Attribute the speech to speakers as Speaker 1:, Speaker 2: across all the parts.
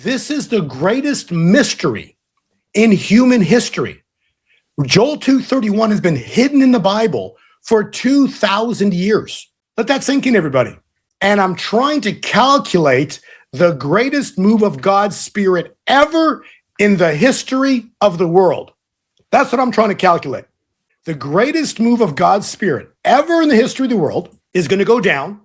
Speaker 1: This is the greatest mystery in human history. Joel 2:31 has been hidden in the Bible for 2,000 years. Let that sink in, everybody. And I'm trying to calculate the greatest move of God's Spirit ever in the history of the world. That's what I'm trying to calculate. The greatest move of God's Spirit ever in the history of the world is going to go down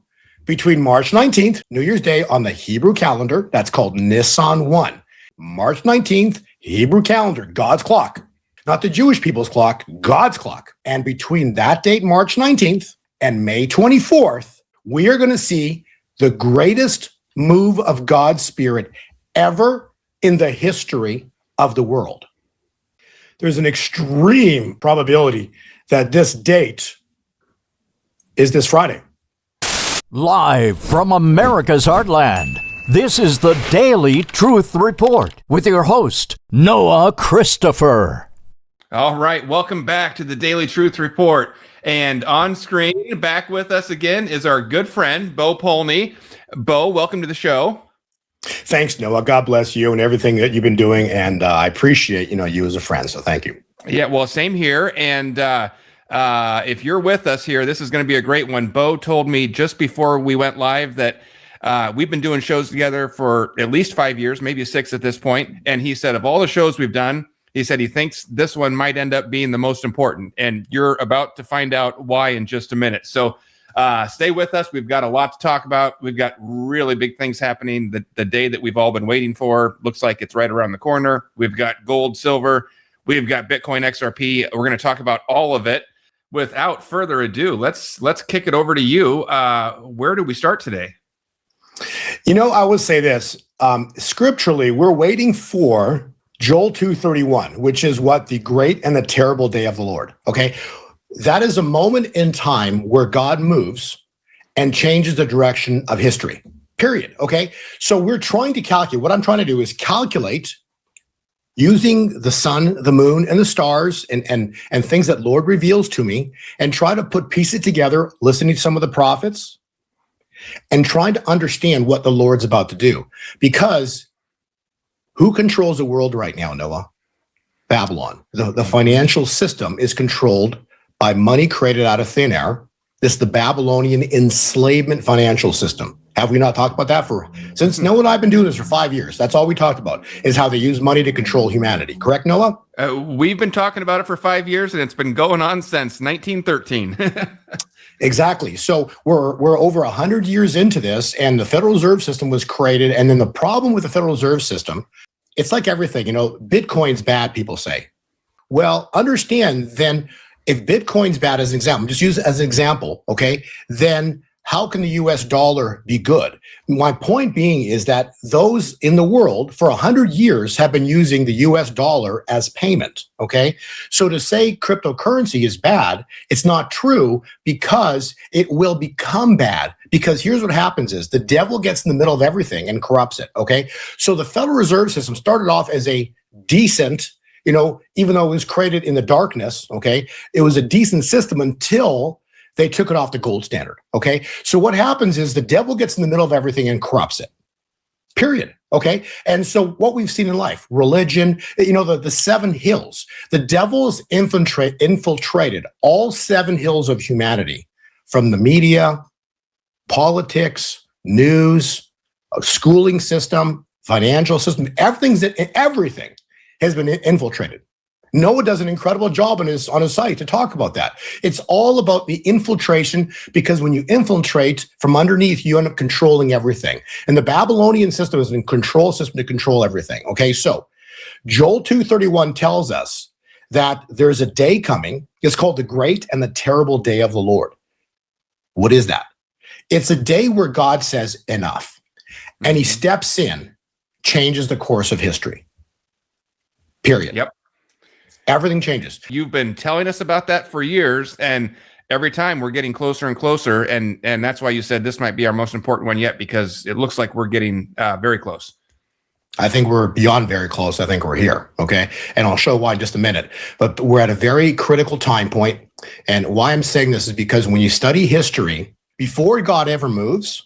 Speaker 1: between March 19th, New Year's Day on the Hebrew calendar. That's called Nisan 1. March 19th, Hebrew calendar, God's clock. Not the Jewish people's clock, God's clock. And between that date, March 19th, and May 24th, we are going to see the greatest move of God's Spirit ever in the history of the world. There's an extreme probability that this date is this Friday.
Speaker 2: Live from America's heartland, this is the Daily Truth Report with your host, Noah Christopher.
Speaker 3: All right, welcome back to the Daily Truth Report. And on screen, back with us again, is our good friend, Bo Polny. Bo, welcome to the show.
Speaker 1: Thanks, Noah. God bless you and everything that you've been doing. And I appreciate, you as a friend. So thank you.
Speaker 3: Yeah, well, same here. And if you're with us here, this is going to be a great one. Bo told me just before we went live that we've been doing shows together for at least 5 years, maybe 6 at this point. And he said of all the shows we've done, he said he thinks this one might end up being the most important. And you're about to find out why in just a minute. So stay with us. We've got a lot to talk about. We've got really big things happening the day that we've all been waiting for. Looks like it's right around the corner. We've got gold, silver. We've got Bitcoin XRP. We're going to talk about all of it. Without further ado, let's kick it over to you. Where do we start today?
Speaker 1: I would say this. Scripturally, we're waiting for Joel 2:31, which is what the great and the terrible day of the Lord. Okay. That is a moment in time where God moves and changes the direction of history, period. Okay. So we're trying to calculate. What I'm trying to do is calculate using the sun, the moon, and the stars and things that Lord reveals to me, and try to put pieces together, listening to some of the prophets, and trying to understand what the Lord's about to do. Because who controls the world right now, Noah? Babylon. The financial system is controlled by money created out of thin air. This is the Babylonian enslavement financial system. Have we not talked about that since Noah and I have been doing this for 5 years? That's all we talked about, is how they use money to control humanity. Correct, Noah?
Speaker 3: We've been talking about it for 5 years, and it's been going on since 1913.
Speaker 1: Exactly. So we're over 100 years into this, and the Federal Reserve System was created. And then the problem with the Federal Reserve System, it's like everything, Bitcoin's bad, people say. Well, understand then, if Bitcoin's bad as an example, just use it as an example, okay, then how can the US dollar be good? My point being is that those in the world for 100 years have been using the US dollar as payment, okay? So to say cryptocurrency is bad, it's not true, because it will become bad. Because here's what happens is the devil gets in the middle of everything and corrupts it, okay? So the Federal Reserve System started off as a decent, even though it was created in the darkness, okay, it was a decent system until they took it off the gold standard, okay? So what happens is the devil gets in the middle of everything and corrupts it, period, okay? And so what we've seen in life, religion, the 7 hills, the devil has infiltrated all 7 hills of humanity, from the media, politics, news, schooling system, financial system, everything has been infiltrated. Noah does an incredible job on his site to talk about that. It's all about the infiltration, because when you infiltrate from underneath, you end up controlling everything. And the Babylonian system is a control system to control everything. Okay, so Joel 2:31 tells us that there's a day coming. It's called the great and the terrible day of the Lord. What is that? It's a day where God says enough, and he steps in, changes the course of history. Period.
Speaker 3: Yep.
Speaker 1: Everything changes.
Speaker 3: You've been telling us about that for years, and every time we're getting closer and closer, and that's why you said this might be our most important one yet, because it looks like we're getting very close.
Speaker 1: I think we're beyond very close. I think we're here, okay? And I'll show why in just a minute. But we're at a very critical time point, and why I'm saying this is because when you study history, before God ever moves,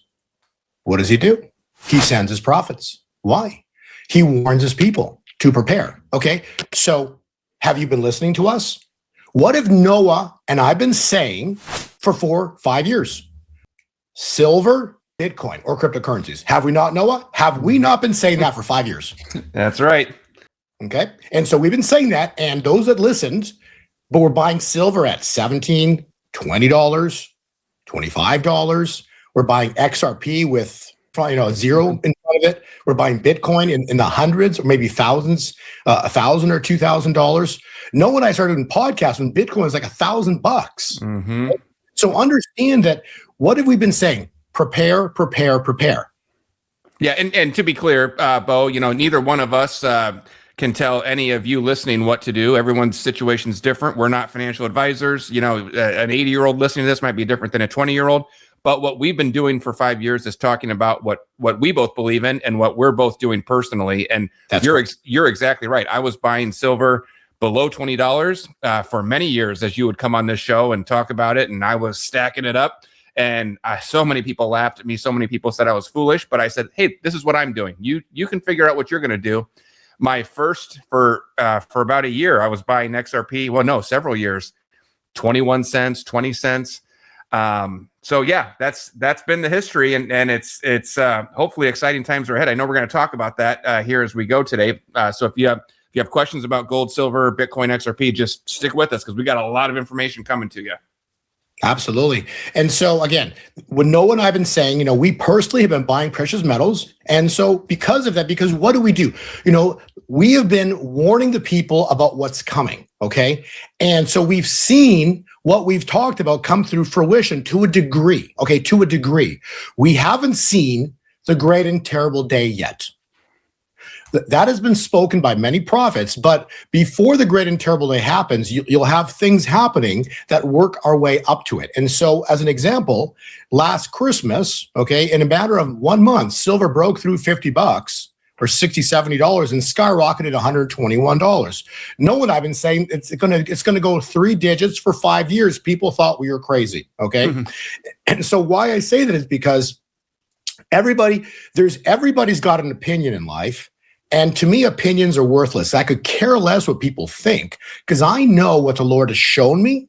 Speaker 1: what does he do? He sends his prophets. Why? He warns his people to prepare. Okay. So have you been listening to us? What if Noah and I've been saying for 5 years? Silver, Bitcoin, or cryptocurrencies. Have we not, Noah? Have we not been saying that for 5 years?
Speaker 3: That's right.
Speaker 1: Okay. And so we've been saying that, and those that listened, but we're buying silver at $17, $20, $25. We're buying XRP with a zero in front of it. We're buying Bitcoin in the hundreds or maybe thousands, $1,000 or $2,000. Noah and I started doing podcasts when Bitcoin was like $1,000.
Speaker 3: Mm-hmm.
Speaker 1: So understand that. What have we been saying? Prepare, prepare, prepare.
Speaker 3: Yeah, and to be clear, Bo, neither one of us can tell any of you listening what to do. Everyone's situation is different. We're not financial advisors. An 80-year-old listening to this might be different than a 20-year-old. But what we've been doing for 5 years is talking about what we both believe in and what we're both doing personally. And you're exactly right. I was buying silver below $20 for many years, as you would come on this show and talk about it, and I was stacking it up. And so many people laughed at me. So many people said I was foolish, but I said, hey, this is what I'm doing. You can figure out what you're going to do. My first for about a year, I was buying XRP. Well, no, several years, 21 cents, 20 cents. So yeah, that's been the history, and it's hopefully exciting times are ahead. I know we're going to talk about that here as we go today. So if you have questions about gold, silver, Bitcoin, XRP, just stick with us because we got a lot of information coming to you.
Speaker 1: Absolutely. And so again, when Noah and I have been saying, we personally have been buying precious metals. And so because of that, because what do? We have been warning the people about what's coming. Okay. And so we've seen what we've talked about come through fruition to a degree. Okay. To a degree. We haven't seen the great and terrible day yet. That has been spoken by many prophets, but before the great and terrible day happens, you'll have things happening that work our way up to it. And so, as an example, last Christmas, okay, in a matter of 1 month, silver broke through $50 or $60, $70 and skyrocketed $121. Noah and I've been saying it's gonna go 3 digits for 5 years. People thought we were crazy, okay? Mm-hmm. And so why I say that is because everybody's got an opinion in life. And to me, opinions are worthless. I could care less what people think because I know what the Lord has shown me.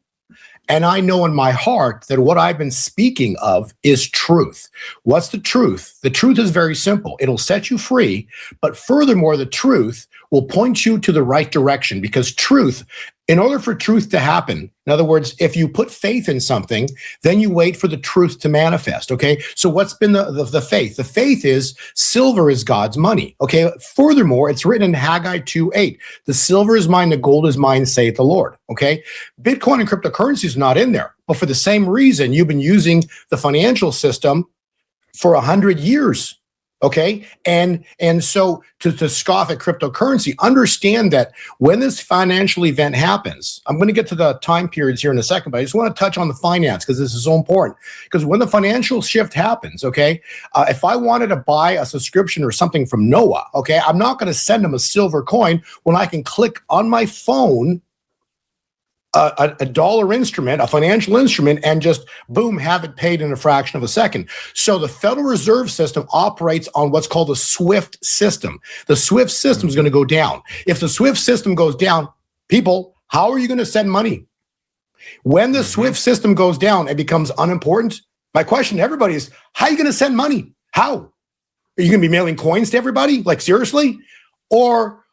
Speaker 1: And I know in my heart that what I've been speaking of is truth. What's the truth? The truth is very simple. It'll set you free. But furthermore, the truth will point you to the right direction because truth, in order for truth to happen, in other words, if you put faith in something, then you wait for the truth to manifest, okay? So what's been the faith? The faith is silver is God's money, okay? Furthermore, it's written in Haggai 2:8, the silver is mine, the gold is mine, saith the Lord, okay? Bitcoin and cryptocurrency is not in there, but for the same reason, you've been using the financial system for 100 years. Okay. And so to scoff at cryptocurrency, understand that when this financial event happens, I'm going to get to the time periods here in a second, but I just want to touch on the finance because this is so important. Because when the financial shift happens, okay, if I wanted to buy a subscription or something from Noah, okay, I'm not going to send him a silver coin when I can click on my phone a dollar instrument, a financial instrument, and just boom, have it paid in a fraction of a second. So the Federal Reserve System operates on what's called a SWIFT system. The SWIFT system is going to go down. If the SWIFT system goes down, people, how are you going to send money? When the SWIFT system goes down, it becomes unimportant. My question to everybody is, how are you going to send money? How? Are you going to be mailing coins to everybody? Like seriously? Or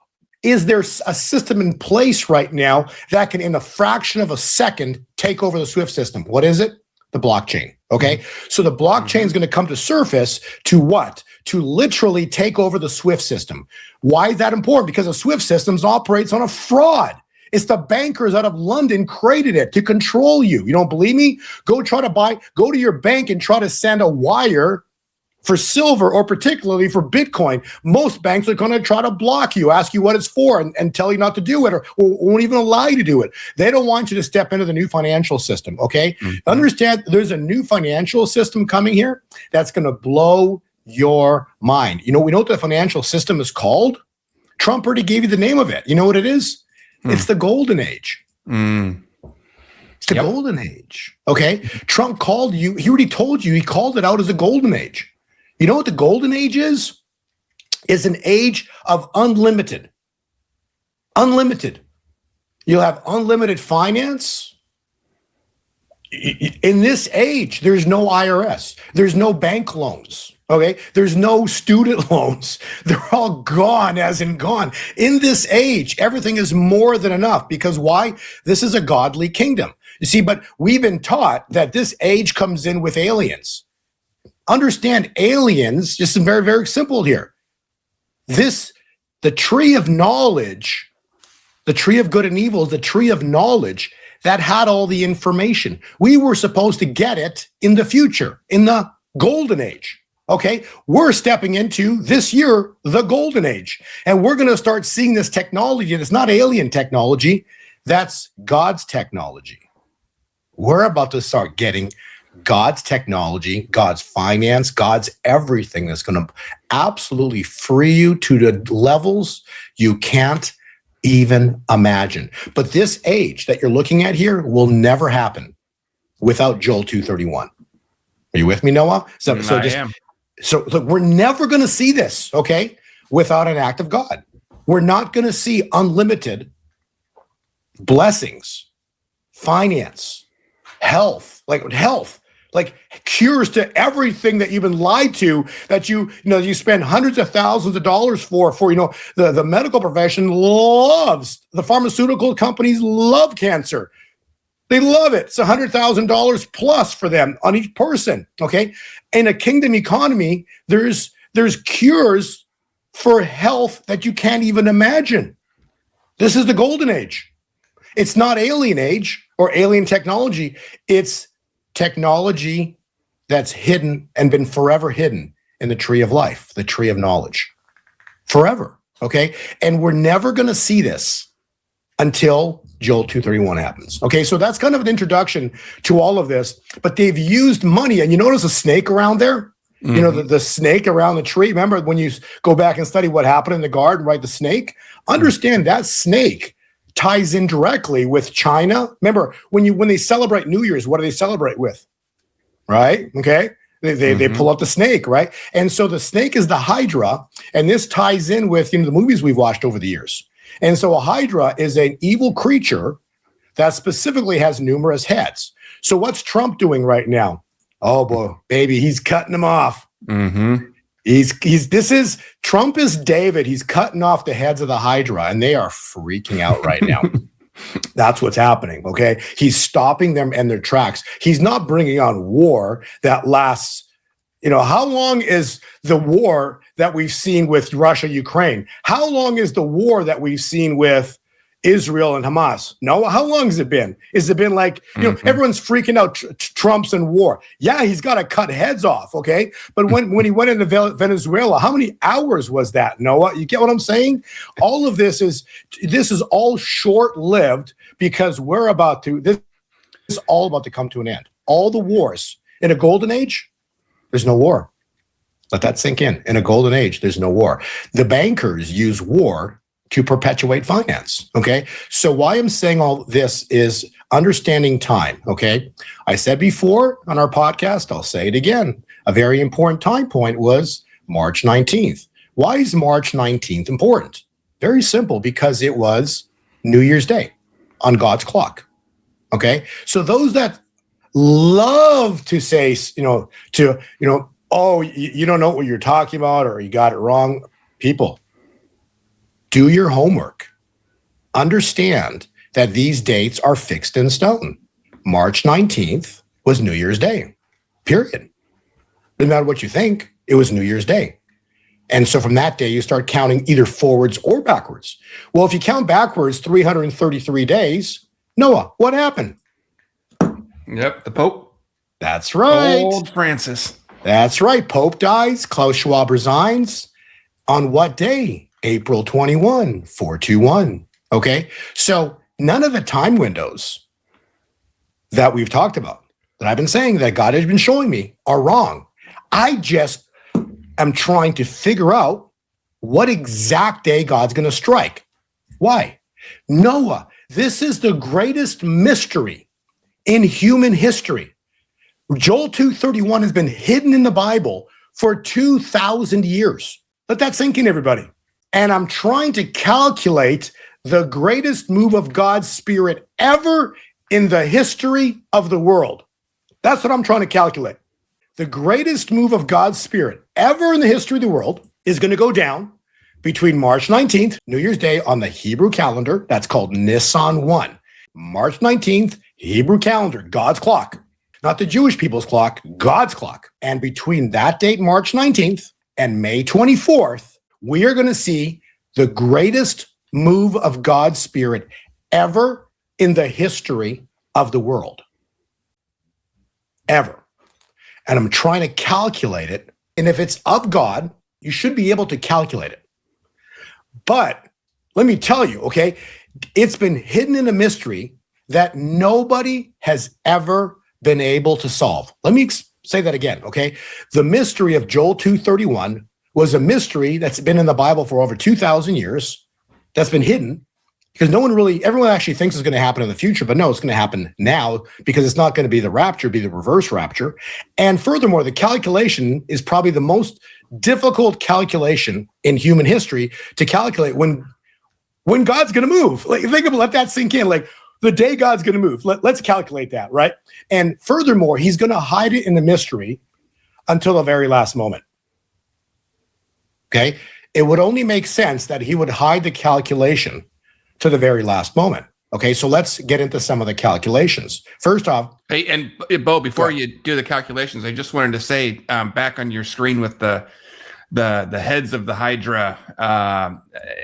Speaker 1: is there a system in place right now that can, in a fraction of a second, take over the SWIFT system? What is it? The blockchain. Okay. So the blockchain is going to come to surface to what? To literally take over the SWIFT system. Why is that important? Because the SWIFT system operates on a fraud. It's the bankers out of London created it to control you. You don't believe me? Go to your bank and try to send a wire for silver or particularly for Bitcoin. Most banks are going to try to block you, ask you what it's for, and tell you not to do it or won't even allow you to do it. They don't want you to step into the new financial system, okay? Mm-hmm. Understand there's a new financial system coming here that's going to blow your mind. We know what the financial system is called? Trump already gave you the name of it. You know what it is? It's the golden age. It's the golden age, okay? Trump called you, he already told you, he called it out as a golden age. You know what the golden age is? is an age of unlimited. Unlimited. You'll have unlimited finance. In this age, there's no IRS. There's no bank loans. Okay. There's no student loans. They're all gone, as in gone. In this age, everything is more than enough, because why? This is a godly kingdom. You see, but we've been taught that this age comes in with aliens. Understand, aliens, just very, very simple here. The tree of knowledge, the tree of good and evil, the tree of knowledge that had all the information. We were supposed to get it in the future, in the golden age. Okay, we're stepping into this year, the golden age, and we're going to start seeing this technology. And it's not alien technology, that's God's technology. We're about to start getting God's technology, God's finance, God's everything that's going to absolutely free you to the levels you can't even imagine. But this age that you're looking at here will never happen without Joel 2:31. Are you with me, Noah? So look, we're never going to see this, okay, without an act of God. We're not going to see unlimited blessings, finance, health, like cures to everything that you've been lied to, that you spend hundreds of thousands of dollars for the medical profession loves, the pharmaceutical companies love cancer. They love it. It's $100,000 plus for them on each person. Okay. In a kingdom economy, there's cures for health that you can't even imagine. This is the golden age. It's not alien age or alien technology. It's technology that's hidden and been forever hidden in the tree of life, the tree of knowledge. Forever. Okay. And we're never going to see this until Joel 2:31 happens. Okay, so that's kind of an introduction to all of this, but they've used money, and you notice a snake around there? Mm-hmm. You know, the snake around the tree. Remember when you go back and study what happened in the garden, right? The snake, understand that snake ties in directly with China. Remember when they celebrate New Year's, what do they celebrate with? Right? Okay. They pull up the snake, right? And so the snake is the hydra, and this ties in with the movies we've watched over the years. And so a hydra is an evil creature that specifically has numerous heads. So what's Trump doing right now? Oh boy, baby, he's cutting them off. Mm-hmm. Trump is David. He's cutting off the heads of the hydra, and they are freaking out right now. That's what's happening. Okay, he's stopping them in their tracks. He's not bringing on war that lasts. How long is the war that we've seen with Russia, Ukraine? How long is the war that we've seen with Israel and Hamas? No, how long has it been? Has it been like, everyone's freaking out, Trump's in war. Yeah, he's got to cut heads off, okay? But when he went into Venezuela, how many hours was that, Noah? You get what I'm saying? All of this is all short-lived, because this is all about to come to an end. All the wars in a golden age, there's no war. Let that sink in. In a golden age, there's no war. The bankers use war to perpetuate finance, okay? So why I'm saying all this is understanding time, okay? I said before on our podcast, I'll say it again. A very important time point was March 19th. Why is March 19th important? Very simple, because it was New Year's Day on God's clock, okay? So those that love to say, oh, you don't know what you're talking about, or you got it wrong. People, do your homework. Understand that these dates are fixed in stone. March 19th was New Year's Day, period. No matter what you think, it was New Year's Day. And so from that day, you start counting either forwards or backwards. Well, if you count backwards 333 days, Noah, what happened?
Speaker 3: Yep, the Pope.
Speaker 1: That's right.
Speaker 3: Old Francis.
Speaker 1: That's right. Pope dies. Klaus Schwab resigns. On what day? April 21, 421. Okay. So none of the time windows that we've talked about, that I've been saying, that God has been showing me, are wrong. I just am trying to figure out what exact day God's going to strike. Why? Noah, this is the greatest mystery in human history. Joel 2:31 has been hidden in the Bible for 2,000 years. Let that sink in, everybody. And I'm trying to calculate the greatest move of God's Spirit ever in the history of the world. That's what I'm trying to calculate. The greatest move of God's Spirit ever in the history of the world is going to go down between March 19th, New Year's Day on the Hebrew calendar. That's called Nisan 1. March 19th, Hebrew calendar, God's clock. Not the Jewish people's clock, God's clock. And between that date, March 19th, and May 24th, we are going to see the greatest move of God's Spirit ever in the history of the world. Ever. And I'm trying to calculate it. And if it's of God, you should be able to calculate it. But let me tell you, okay, it's been hidden in a mystery that nobody has ever been able to solve. Let me say that again, okay? The mystery of Joel 2:31 was a mystery that's been in the Bible for over 2,000 years, that's been hidden, because everyone actually thinks it's going to happen in the future, but no, it's going to happen now because it's not going to be the rapture, be the reverse rapture. And furthermore, the calculation is probably the most difficult calculation in human history to calculate when God's going to move. Like, think about, let that sink in. Like, the day God's going to move. Let's calculate that, right? And furthermore, he's going to hide it in the mystery until the very last moment. Okay? It would only make sense that he would hide the calculation to the very last moment. Okay, so let's get into some of the calculations. First off,
Speaker 3: hey, and Bo, before you do the calculations, I just wanted to say, back on your screen with the heads of the hydra,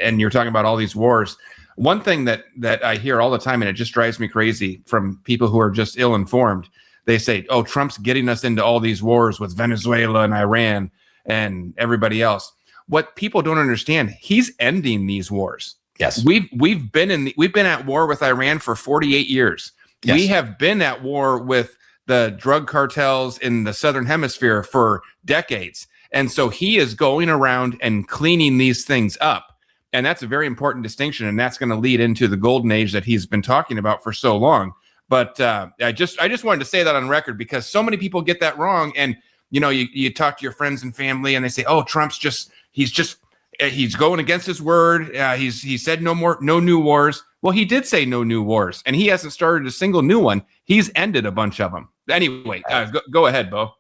Speaker 3: and you're talking about all these wars. One thing that I hear all the time, and it just drives me crazy from people who are just ill-informed, they say, oh, Trump's getting us into all these wars with Venezuela and Iran and everybody else. What people don't understand, he's ending these wars.
Speaker 1: Yes.
Speaker 3: We've been at war with Iran for 48 years. Yes. We have been at war with the drug cartels in the Southern Hemisphere for decades. And so he is going around and cleaning these things up. And that's a very important distinction, and that's going to lead into the golden age that he's been talking about for so long. But I just wanted to say that on record, because so many people get that wrong. And you talk to your friends and family, and they say, "Oh, Trump's he's going against his word. He said no new wars." Well, he did say no new wars, and he hasn't started a single new one. He's ended a bunch of them. Anyway, go ahead, Bo.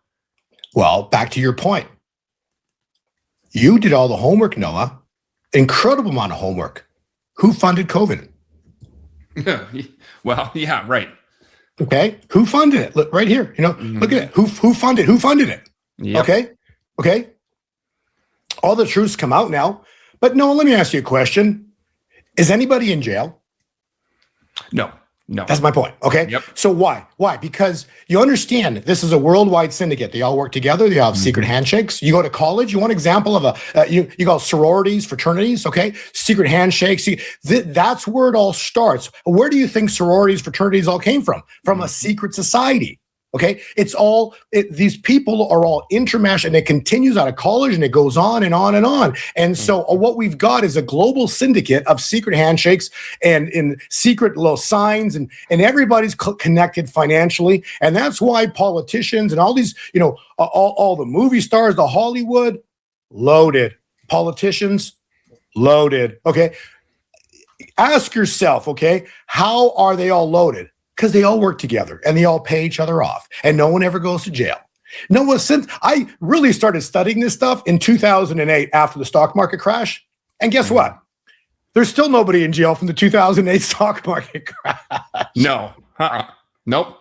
Speaker 1: Well, back to your point. You did all the homework, Noah. Incredible amount of homework. Who funded COVID?
Speaker 3: Well, yeah, right.
Speaker 1: Okay. Who funded it? Look right here. Look at it. Who funded it? Yep. Okay. All the truths come out now. But no, let me ask you a question. Is anybody in jail?
Speaker 3: No.
Speaker 1: That's my point. Okay.
Speaker 3: Yep.
Speaker 1: So why? Because you understand this is a worldwide syndicate. They all work together. They all have secret handshakes. You go to college. You want an example of you got sororities, fraternities. Okay. Secret handshakes. That's where it all starts. Where do you think sororities, fraternities all came from? From a secret society. Okay, these people are all intermeshed, and it continues out of college, and it goes on and on and on. And so what we've got is a global syndicate of secret handshakes and in secret little signs, and everybody's connected financially. And that's why politicians and all these, all the movie stars, the Hollywood, loaded. Politicians, loaded. Okay, ask yourself, okay, how are they all loaded? Because they all work together and they all pay each other off, and no one ever goes to jail. Since I really started studying this stuff in 2008 after the stock market crash, and guess what? There's still nobody in jail from the 2008 stock market crash.
Speaker 3: No, nope,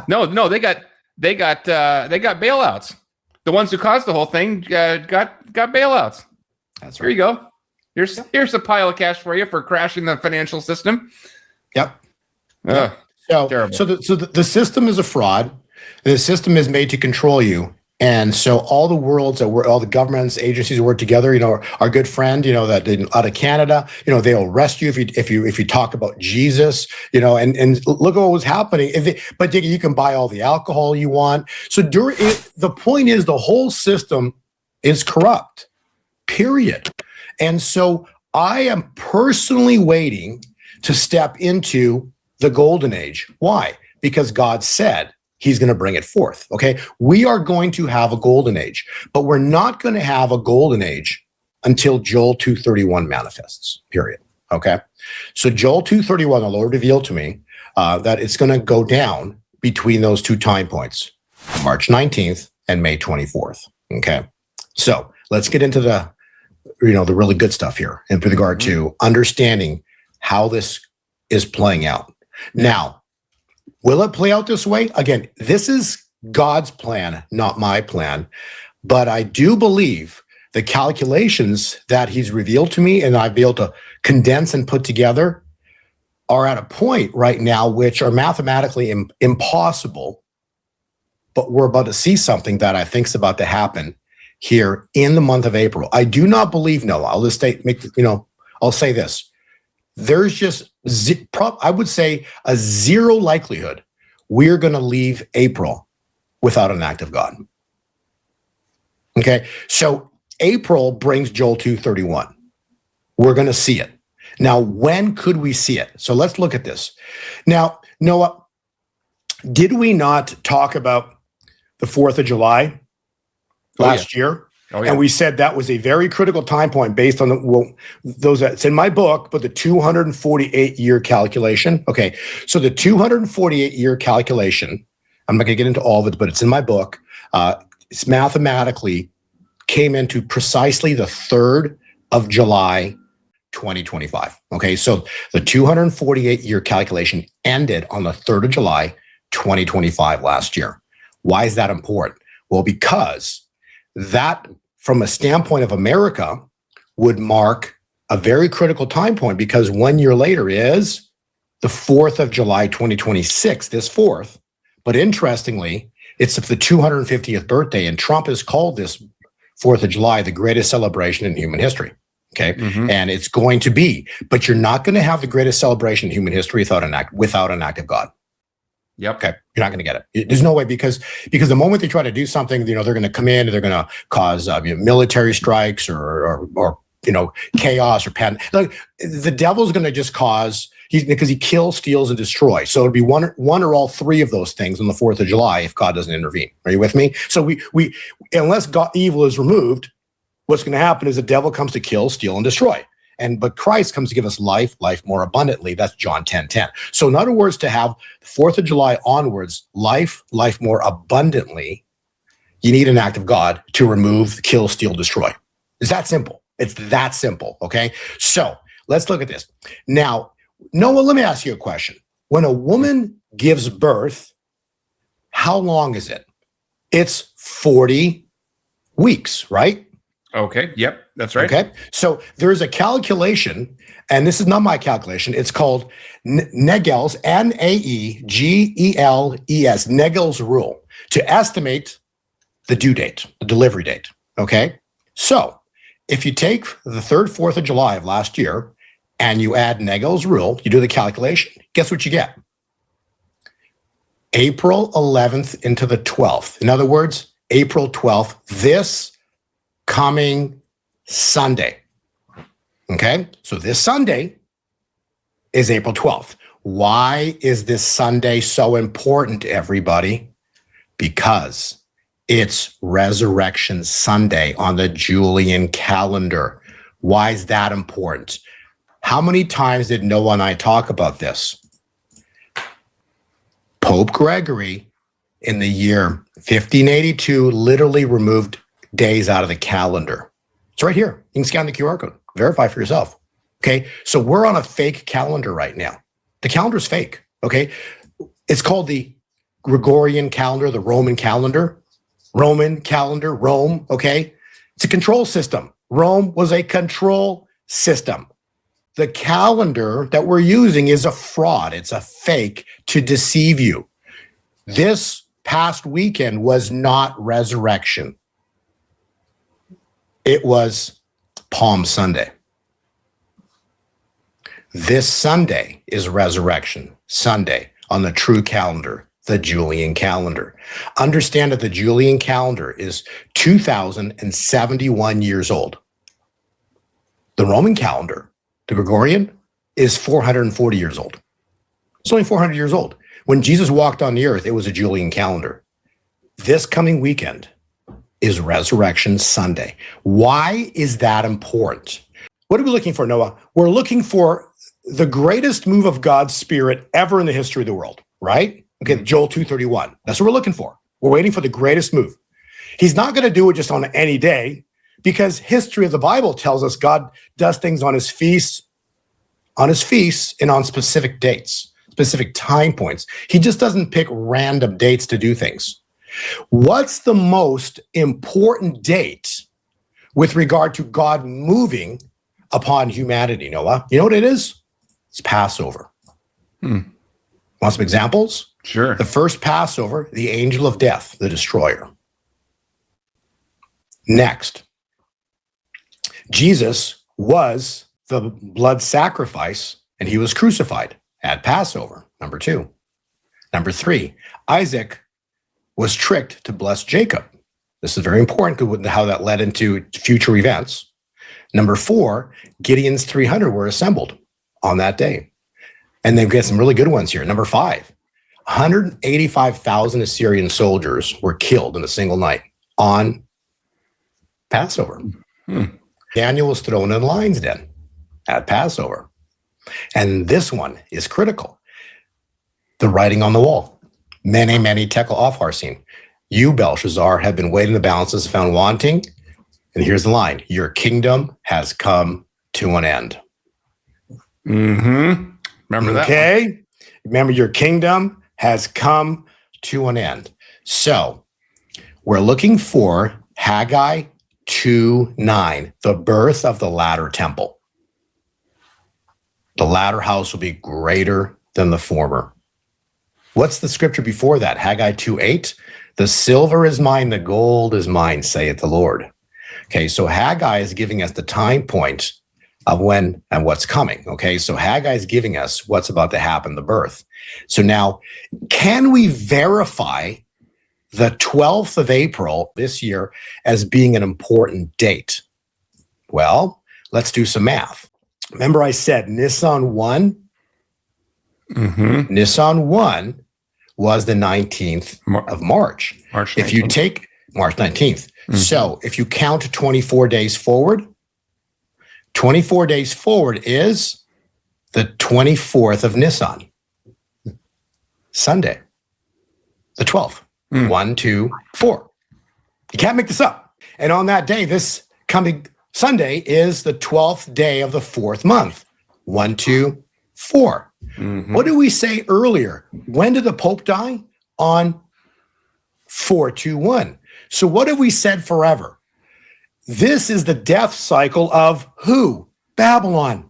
Speaker 3: no. They got bailouts. The ones who caused the whole thing got bailouts.
Speaker 1: That's right.
Speaker 3: Here you go. Here's a pile of cash for you for crashing the financial system.
Speaker 1: Yep.
Speaker 3: So
Speaker 1: the system is a fraud. The system is made to control you. And so all the governments, agencies work together. Our good friend, that out of Canada, they'll arrest you if you talk about Jesus, and look at what was happening. But you can buy all the alcohol you want. So the point is, the whole system is corrupt, period. And so I am personally waiting to step into the golden age. Why? Because God said he's going to bring it forth. Okay. We are going to have a golden age, but we're not going to have a golden age until Joel 2:31 manifests, period. Okay? So Joel 2:31, the Lord revealed to me that it's going to go down between those two time points, March 19th and May 24th. Okay? So let's get into the really good stuff here in regard to understanding how this is playing out. Now, will it play out this way? Again, this is God's plan, not my plan. But I do believe the calculations that he's revealed to me and I've been able to condense and put together are at a point right now which are mathematically impossible. But we're about to see something that I think is about to happen here in the month of April. I do not believe, Noah. I'll just I'll say this. There's just, I would say, a zero likelihood we're going to leave April without an act of God. Okay, so April brings Joel 2:31. We're going to see it. Now, when could we see it? So let's look at this. Now, Noah, did we not talk about the 4th of July last year? Oh, yeah. And we said that was a very critical time point based on those that's in my book, but the 248-year calculation. Okay, so the 248-year calculation, I'm not going to get into all of it, but it's in my book. It's mathematically came into precisely the 3rd of July, 2025. Okay, so the 248-year calculation ended on the 3rd of July, 2025 last year. Why is that important? Well, because that, from a standpoint of America, would mark a very critical time point, because 1 year later is the 4th of July, 2026, this 4th. But interestingly, it's the 250th birthday, and Trump has called this 4th of July the greatest celebration in human history. Okay, and it's going to be, but you're not going to have the greatest celebration in human history without an act of God.
Speaker 3: Yep.
Speaker 1: Okay, you're not going to get it. There's no way, because the moment they try to do something, they're going to come in and they're going to cause military strikes or chaos or panic. Like, the devil's going to just cause, because he kills, steals, and destroys. So it'll be one or all three of those things on the 4th of July if God doesn't intervene. Are you with me? So we unless evil is removed, what's going to happen is the devil comes to kill, steal, and destroy. But Christ comes to give us life more abundantly. That's John 10:10. So in other words, to have the 4th of July onwards, life more abundantly, you need an act of God to remove, kill, steal, destroy. It's that simple. It's that simple, okay? So let's look at this. Now, Noah, let me ask you a question. When a woman gives birth, how long is it? It's 40 weeks, right?
Speaker 3: Okay. Yep. That's right.
Speaker 1: Okay. So there's a calculation, and this is not my calculation. It's called Naegele's, Naegles, Naegele's rule, to estimate the due date, the delivery date. Okay. So if you take the 3rd, 4th of July of last year and you add Naegele's rule, you do the calculation, guess what you get? April 11th into the 12th. In other words, April 12th, this coming Sunday. Okay, so this Sunday is April 12th. Why is this Sunday so important, everybody? Because it's Resurrection Sunday on the Julian calendar. Why is that important? How many times did Noah and I talk about this? Pope Gregory in the year 1582 literally removed days out of the calendar. It's right here. You can scan the QR code, verify for yourself. Okay, so we're on a fake calendar right now. The calendar's fake. Okay, it's called the Gregorian calendar, the Roman calendar. Rome. Okay, it's a control system. Rome was a control system. The calendar that we're using is a fraud. It's a fake to deceive you. This past weekend was not resurrection. It was Palm Sunday. This Sunday is Resurrection Sunday on the true calendar, the Julian calendar. Understand that the Julian calendar is 2,071 years old. The Roman calendar, the Gregorian, is 440 years old. It's only 400 years old. When Jesus walked on the earth, it was a Julian calendar. This coming weekend is Resurrection Sunday. Why is that important? What are we looking for, Noah? We're looking for the greatest move of God's Spirit ever in the history of the world, right? Okay, Joel 2:31. That's what we're looking for. We're waiting for the greatest move. He's not going to do it just on any day, because history of the Bible tells us God does things on his feasts, and on specific dates, specific time points. He just doesn't pick random dates to do things. What's the most important date with regard to God moving upon humanity, Noah? You know what it is? It's Passover. Want some examples?
Speaker 3: Sure.
Speaker 1: The first Passover, the angel of death, the destroyer. Next, Jesus was the blood sacrifice, and he was crucified at Passover, number 2. Number 3, Isaac was tricked to bless Jacob. This is very important, how that led into future events. Number 4, Gideon's 300 were assembled on that day. And they've got some really good ones here. Number 5, 185,000 Assyrian soldiers were killed in a single night on Passover. Daniel was thrown in the lion's den at Passover. And this one is critical. The writing on the wall. Mene, mene, tekel, upharsin. You, Belshazzar, have been weighed in the balances, found wanting. And here's the line. Your kingdom has come to an end.
Speaker 3: Remember that?
Speaker 1: Okay. Remember, your kingdom has come to an end. So we're looking for Haggai 2:9, the birth of the latter temple. The latter house will be greater than the former. What's the scripture before that? Haggai 2:8, the silver is mine, the gold is mine, saith the Lord. Okay, so Haggai is giving us the time point of when and what's coming. Okay, so Haggai is giving us what's about to happen, the birth. So now, can we verify the 12th of April this year as being an important date? Well, let's do some math. Remember I said Nisan 1? Nisan 1 was the 19th of March.
Speaker 3: March 19th.
Speaker 1: If you take March 19th. So if you count 24 days forward, 24 days forward is the 24th of Nisan, Sunday, the 12th. 1, 2, 4. You can't make this up. And on that day, this coming Sunday is the 12th day of the 4th month. 1, 2, 4. What did we say earlier? When did the Pope die? On 4/2/1. So what have we said forever? This is the death cycle of who? Babylon.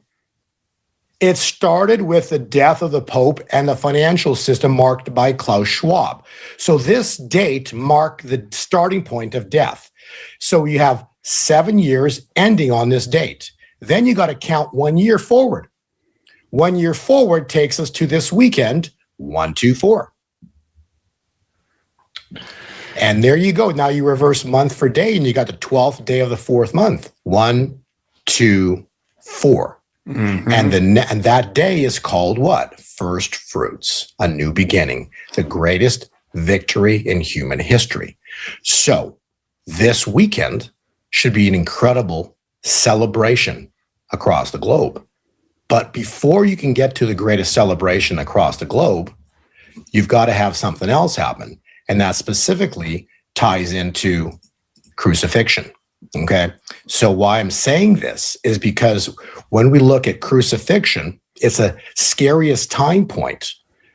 Speaker 1: It started with the death of the Pope and the financial system marked by Klaus Schwab. So this date marked the starting point of death. So you have 7 years ending on this date. Then you got to count 1 year forward. 1 year forward takes us to this weekend, 1, 2, 4. And there you go. Now you reverse month for day, and you got the 12th day of the 4th month. 1, 2, 4. And that day is called what? First fruits, a new beginning, the greatest victory in human history. So this weekend should be an incredible celebration across the globe. But before you can get to the greatest celebration across the globe, you've got to have something else happen. And that specifically ties into crucifixion. Okay. So why I'm saying this is because when we look at crucifixion, it's a scariest time point,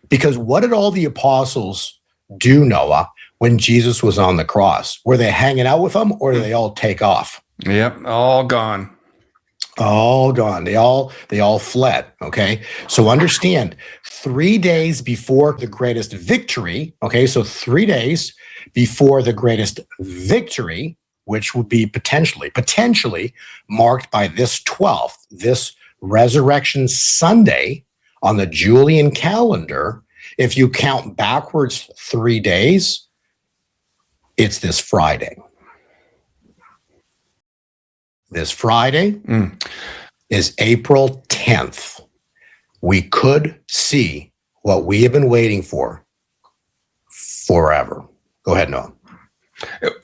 Speaker 1: because what did all the apostles do, Noah, when Jesus was on the cross? Were they hanging out with him, or did they all take off?
Speaker 3: Yep. All gone.
Speaker 1: All gone. They all fled. Okay. So understand, 3 days before the greatest victory. Okay. So 3 days before the greatest victory, which would be potentially marked by this 12th, this Resurrection Sunday on the Julian calendar. If you count backwards 3 days, it's this Friday. This Friday is April 10th. We could see what we have been waiting for forever. Go ahead, Noah.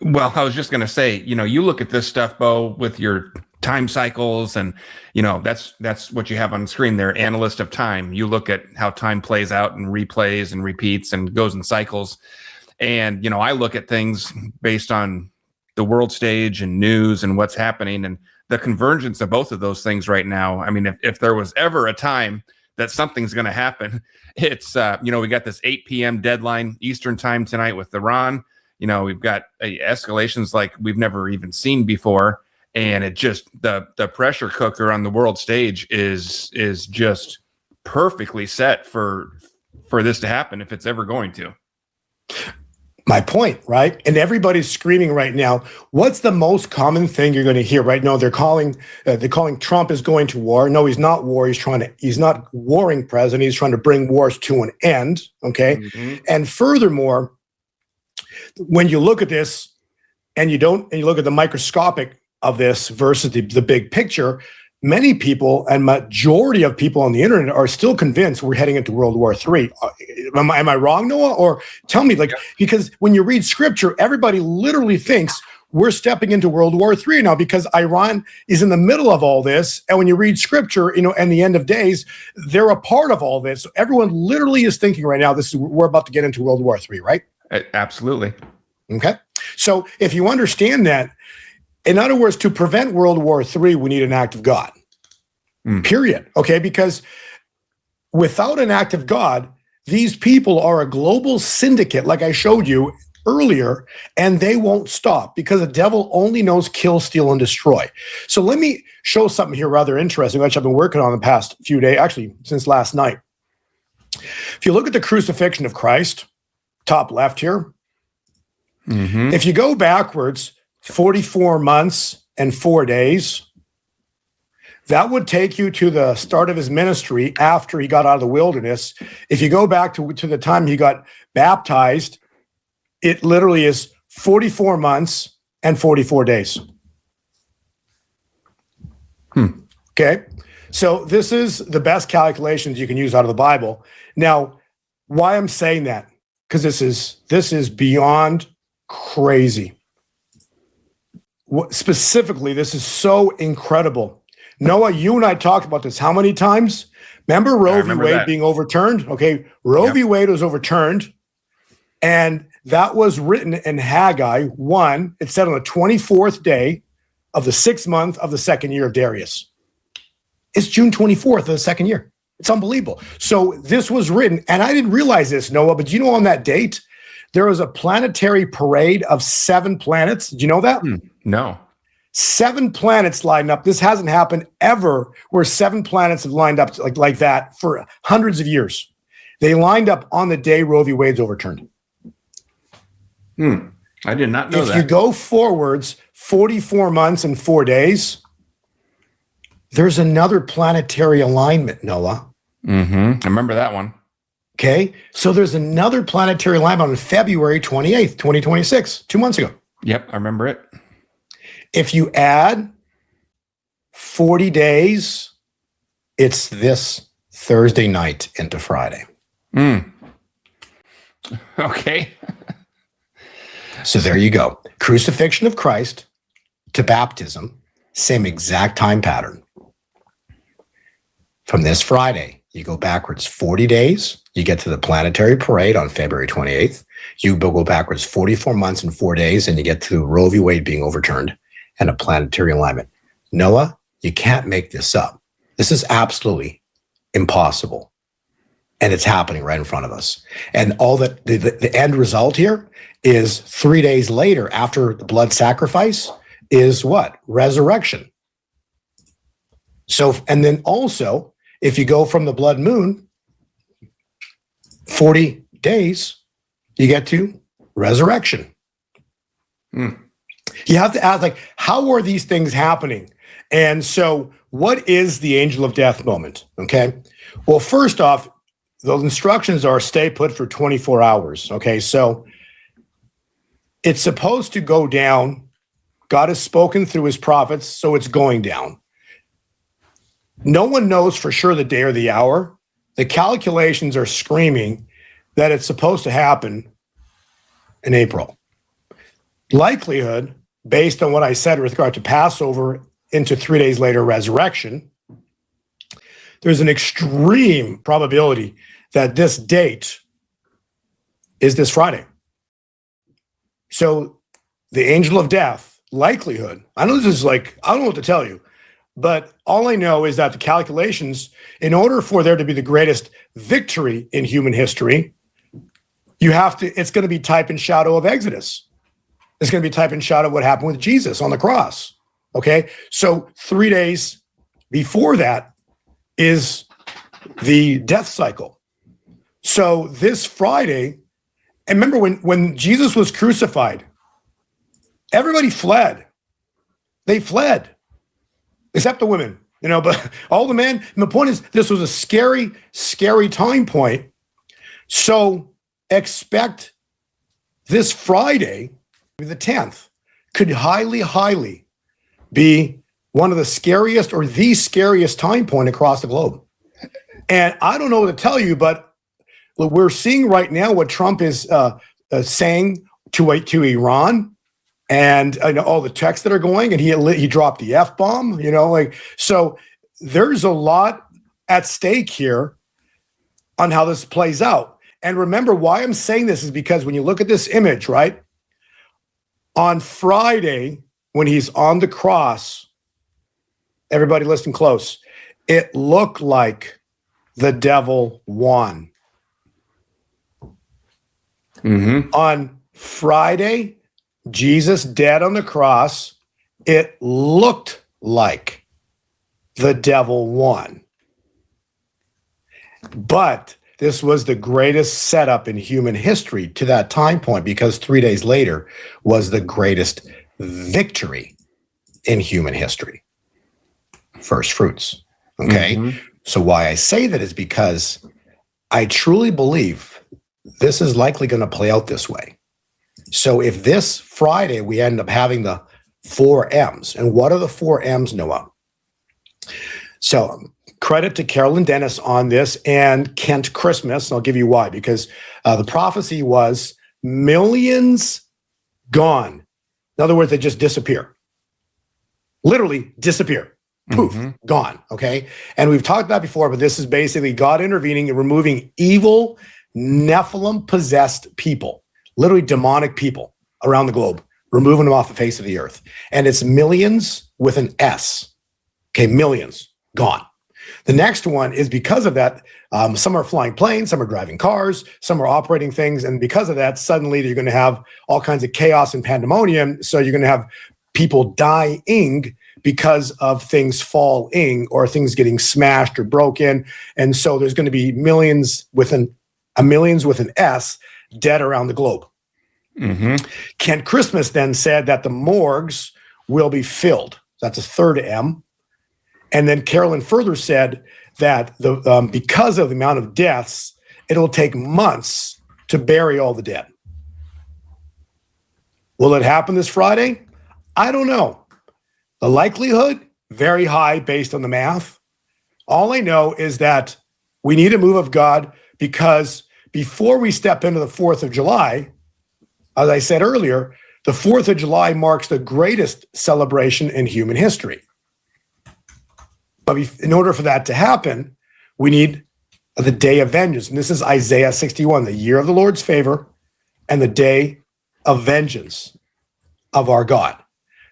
Speaker 3: Well, I was just going to say, you look at this stuff, Bo, with your time cycles, and that's what you have on the screen there, analyst of time. You look at how time plays out and replays and repeats and goes in cycles. And, I look at things based on the world stage and news and what's happening, and the convergence of both of those things right now. I mean, if there was ever a time that something's going to happen, it's, we got this 8 p.m. deadline Eastern time tonight with Iran. We've got escalations like we've never even seen before. And it just, the pressure cooker on the world stage is just perfectly set for this to happen if it's ever going to.
Speaker 1: My point, right? And everybody's screaming right now. What's the most common thing you're going to hear right now? They're calling Trump is going to war. No, he's not war. He's not warring president. He's trying to bring wars to an end. Okay. Mm-hmm. And furthermore, when you look at this and you look at the microscopic of this versus the big picture, many people and majority of people on the internet are still convinced we're heading into World War III. Am I wrong, Noah? Or tell me, because when you read scripture, everybody literally thinks we're stepping into World War III now because Iran is in the middle of all this. And when you read scripture, and the end of days, they're a part of all this. So everyone literally is thinking right now, we're about to get into World War III, right?
Speaker 3: Absolutely.
Speaker 1: Okay. So if you understand that, in other words, to prevent World War III, we need an act of God, period. Okay, because without an act of God, these people are a global syndicate, like I showed you earlier, and they won't stop because the devil only knows kill, steal, and destroy. So let me show something here rather interesting, which I've been working on the past few days, actually since last night. If you look at the crucifixion of Christ, top left here, if you go backwards 44 months and 4 days, that would take you to the start of his ministry after he got out of the wilderness. If you go back to the time he got baptized, it literally is 44 months and 44 days. Okay, so this is the best calculations you can use out of the Bible. Now, why I'm saying that? Because this is beyond crazy. Specifically, this is so incredible. Noah, you and I talked about this how many times? Remember Roe v. Wade being overturned? Okay, Roe v. Wade was overturned, and that was written in Haggai 1. It said on the 24th day of the 6th month of the 2nd year of Darius. It's June 24th of the 2nd year. It's unbelievable. So this was written, and I didn't realize this, Noah, but on that date, there was a planetary parade of 7 planets. Did you know that?
Speaker 3: No.
Speaker 1: 7 planets lined up. This hasn't happened ever where 7 planets have lined up like that for hundreds of years. They lined up on the day Roe v. Wade's overturned.
Speaker 3: I did not know that.
Speaker 1: If you go forwards 44 months and 4 days, there's another planetary alignment, Noah.
Speaker 3: I remember that one.
Speaker 1: Okay, so there's another planetary alignment on February 28th, 2026, 2 months ago.
Speaker 3: Yep, I remember it.
Speaker 1: If you add 40 days, it's this Thursday night into Friday.
Speaker 3: Okay.
Speaker 1: So there you go. Crucifixion of Christ to baptism, same exact time pattern. From this Friday, you go backwards 40 days, you get to the planetary parade on February 28th. You go backwards 44 months and 4 days, and you get to Roe v. Wade being overturned and a planetary alignment. Noah, you can't make this up. This is absolutely impossible. And it's happening right in front of us. And all that the end result here is 3 days later, after the blood sacrifice, is what? Resurrection. So, and then also, if you go from the blood moon, 40 days, you get to resurrection. You have to ask, how are these things happening? And so what is the angel of death moment? Okay. Well, first off, those instructions are stay put for 24 hours. Okay. So it's supposed to go down. God has spoken through his prophets, so it's going down. No one knows for sure the day or the hour. The calculations are screaming that it's supposed to happen in April. likelihood, based on what I said with regard to Passover into 3 days later resurrection, there's an extreme probability that this date is this Friday. So the angel of death, likelihood, I know this is like, I don't know what to tell you, but all I know is that the calculations, in order for there to be the greatest victory in human history, you have to, it's going to be type and shadow of Exodus. It's going to be type and shadow of what happened with Jesus on the cross. Okay. So 3 days before that is the death cycle. So this Friday, and remember when Jesus was crucified, everybody fled. They fled, except the women, but all the men. And the point is, this was a scary, scary time point. So expect this Friday, the 10th, could highly, highly be one of the scariest or the scariest time point across the globe. And I don't know what to tell you, but we're seeing right now what Trump is saying to Iran, and all the texts that are going, and he dropped the F-bomb, so there's a lot at stake here on how this plays out. And remember, why I'm saying this is because when you look at this image, right, on Friday, when he's on the cross, everybody listen close, it looked like the devil won. Mm-hmm. On Friday, Jesus dead on the cross, it looked like the devil won. But this was the greatest setup in human history to that time point, because 3 days later was the greatest victory in human history. First fruits. Okay. Mm-hmm. So why I say that is because I truly believe this is likely going to play out this way. So if this Friday we end up having the 4 M's, and what are the 4 M's, Noah? So credit to Carolyn Dennis on this and Kent Christmas. I'll give you why, because the prophecy was millions gone. In other words, they just disappear. Literally disappear. Poof, gone, okay? And we've talked about before, but this is basically God intervening and removing evil, Nephilim-possessed people, literally demonic people around the globe, removing them off the face of the earth. And it's millions with an S, okay? Millions, gone. The next one is because of that, some are flying planes, some are driving cars, some are operating things, and because of that, suddenly you're going to have all kinds of chaos and pandemonium, so you're going to have people dying because of things falling or things getting smashed or broken. And so there's going to be millions with an S dead around the globe. Mm-hmm. Kent Christmas then said that the morgues will be filled. That's a third M. And then Carolyn further said that because of the amount of deaths, it'll take months to bury all the dead. Will it happen this Friday? I don't know. The likelihood, very high based on the math. All I know is that we need a move of God, because before we step into the 4th of July, as I said earlier, the 4th of July marks the greatest celebration in human history. But in order for that to happen, we need the day of vengeance. And this is Isaiah 61, the year of the Lord's favor and the day of vengeance of our God.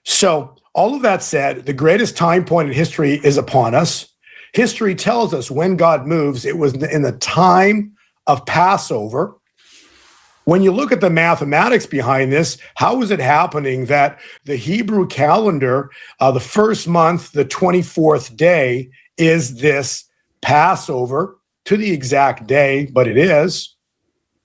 Speaker 1: So all of that said, the greatest time point in history is upon us. History tells us when God moves, it was in the time of Passover. When you look at the mathematics behind this, how is it happening that the Hebrew calendar, the first month, the 24th day, is this Passover to the exact day, but it is.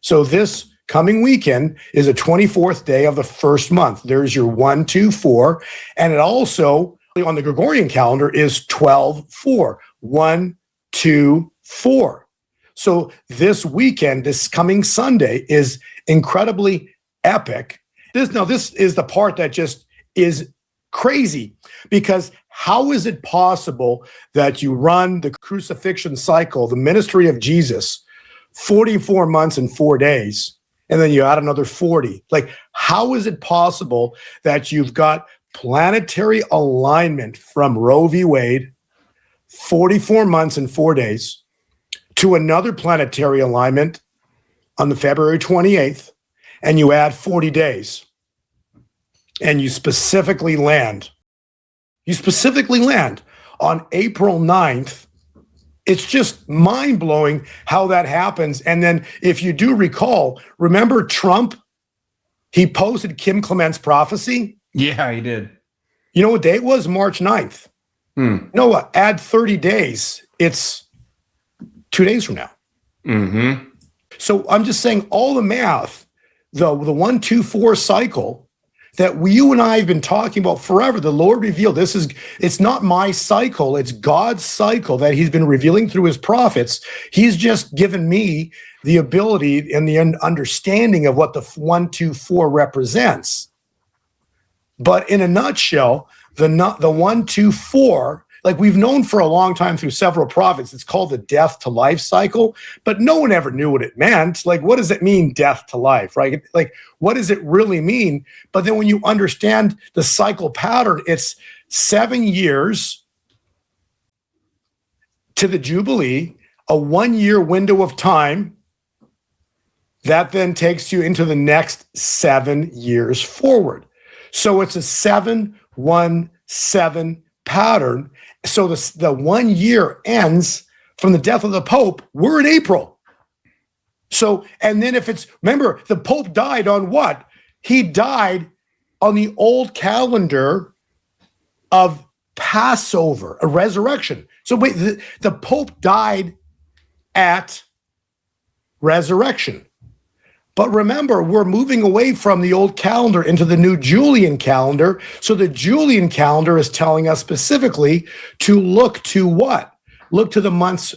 Speaker 1: So this coming weekend is the 24th day of the first month. There's your 1, 2, 4. And it also, on the Gregorian calendar, is 12-4. 1, 2, 4. So this weekend, this coming Sunday, is incredibly epic. This is the part that just is crazy, because how is it possible that you run the crucifixion cycle, the ministry of Jesus, 44 months and 4 days, and then you add another 40. Like, how is it possible that you've got planetary alignment from Roe v. Wade, 44 months and 4 days, to another planetary alignment on the February 28th, and you add 40 days, and you specifically land on April 9th. It's just mind-blowing how that happens. And then if you do recall, remember Trump? He posted Kim Clement's prophecy.
Speaker 3: Yeah, he did.
Speaker 1: You know what day it was? March 9th. Noah, add 30 days. It's 2 days from now.
Speaker 3: Mm-hmm.
Speaker 1: So I'm just saying all the math, the 1, 2, 4 cycle that you and I have been talking about forever, the Lord revealed. It's not my cycle, it's God's cycle that he's been revealing through his prophets. He's just given me the ability and the understanding of what the 1, 2, 4 represents. But in a nutshell, the 1, 2, 4, like we've known for a long time through several prophets, it's called the death to life cycle, but no one ever knew what it meant. Like, what does it mean, death to life, right? Like, what does it really mean? But then when you understand the cycle pattern, it's 7 years to the Jubilee, a 1-year window of time that then takes you into the next 7 years forward. So it's a 7-1-7 pattern. So the 1 year ends from the death of the Pope. We're in April. So, and then remember, the Pope died on what? He died on the old calendar of Passover, a resurrection. So wait, the Pope died at resurrection. But remember, we're moving away from the old calendar into the new Julian calendar. So the Julian calendar is telling us specifically to look to what? Look to the months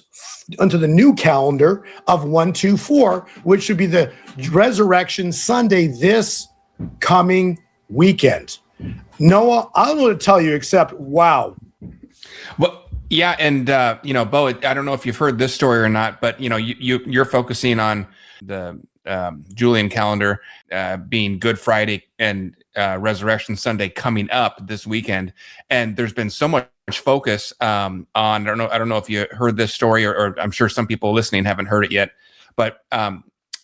Speaker 1: unto the new calendar of 1, 2, 4, which should be the Resurrection Sunday this coming weekend. Noah, I don't know what to tell you except, wow.
Speaker 3: Well, yeah, and Bo, I don't know if you've heard this story or not, but you're focusing on the Julian calendar being Good Friday and Resurrection Sunday coming up this weekend, and there's been so much focus on I don't know if you heard this story, or I'm sure some people listening haven't heard it yet, but I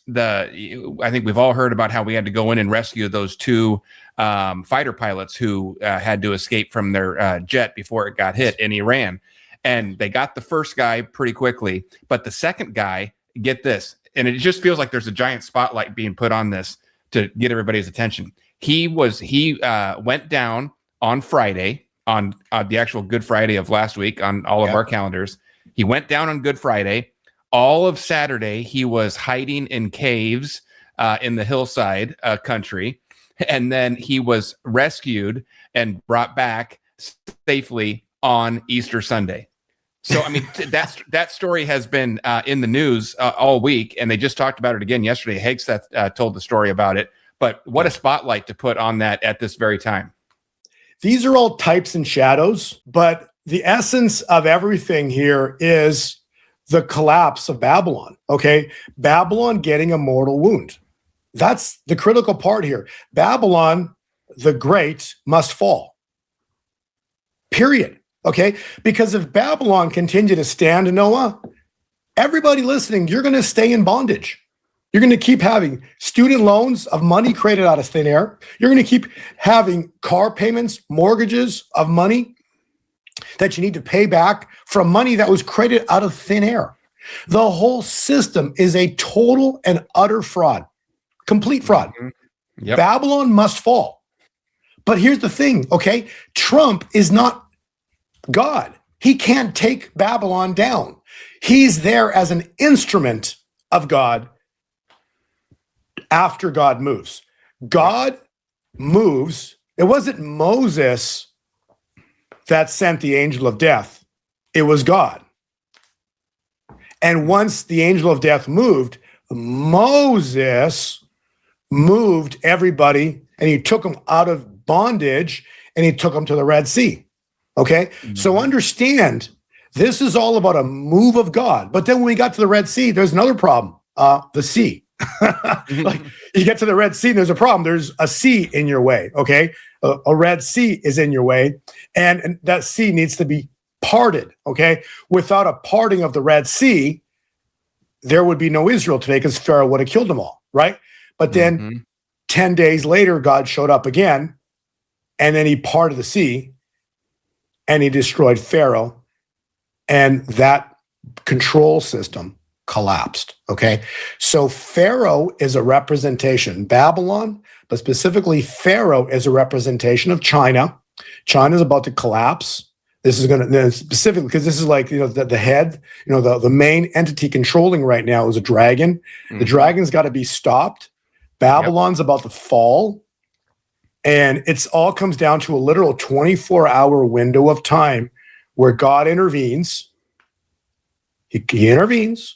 Speaker 3: think we've all heard about how we had to go in and rescue those 2 fighter pilots who had to escape from their jet before it got hit in Iran, and they got the first guy pretty quickly, but the second guy, get this, and it just feels like there's a giant spotlight being put on this to get everybody's attention. He went down on Friday, on the actual Good Friday of last week on all of our calendars. He went down on Good Friday. All of Saturday, he was hiding in caves in the hillside country. And then he was rescued and brought back safely on Easter Sunday. So, I mean, that story has been in the news all week, and they just talked about it again yesterday. Hegseth told the story about it, but what a spotlight to put on that at this very time.
Speaker 1: These are all types and shadows, but the essence of everything here is the collapse of Babylon, okay? Babylon getting a mortal wound. That's the critical part here. Babylon, the great, must fall. Period. Okay? Because if Babylon continue to stand, Noah, everybody listening, you're going to stay in bondage. You're going to keep having student loans of money created out of thin air. You're going to keep having car payments, mortgages of money that you need to pay back from money that was created out of thin air. The whole system is a total and utter fraud, complete fraud. Mm-hmm. Yep. Babylon must fall. But here's the thing, okay? Trump is not God. He can't take Babylon down. He's there as an instrument of God after God moves. God moves. It wasn't Moses that sent the angel of death. It was God. And once the angel of death moved, Moses moved everybody, and he took them out of bondage, and he took them to the Red Sea. Okay? Mm-hmm. So understand, this is all about a move of God. But then when we got to the Red Sea, there's another problem, the sea. Like you get to the Red Sea, and there's a problem. There's a sea in your way, okay? A Red Sea is in your way, and that sea needs to be parted, okay? Without a parting of the Red Sea, there would be no Israel today because Pharaoh would have killed them all, right? But then 10 days later, God showed up again, and then he parted the sea, and he destroyed Pharaoh, and that control system collapsed, okay? So Pharaoh is a representation, Babylon, but specifically Pharaoh is a representation of China. China is about to collapse. This is going to, specifically, because this is like, the head, the main entity controlling right now is a dragon. The dragon's got to be stopped. Babylon's about to fall. And it's all comes down to a literal 24-hour window of time where God intervenes. He intervenes.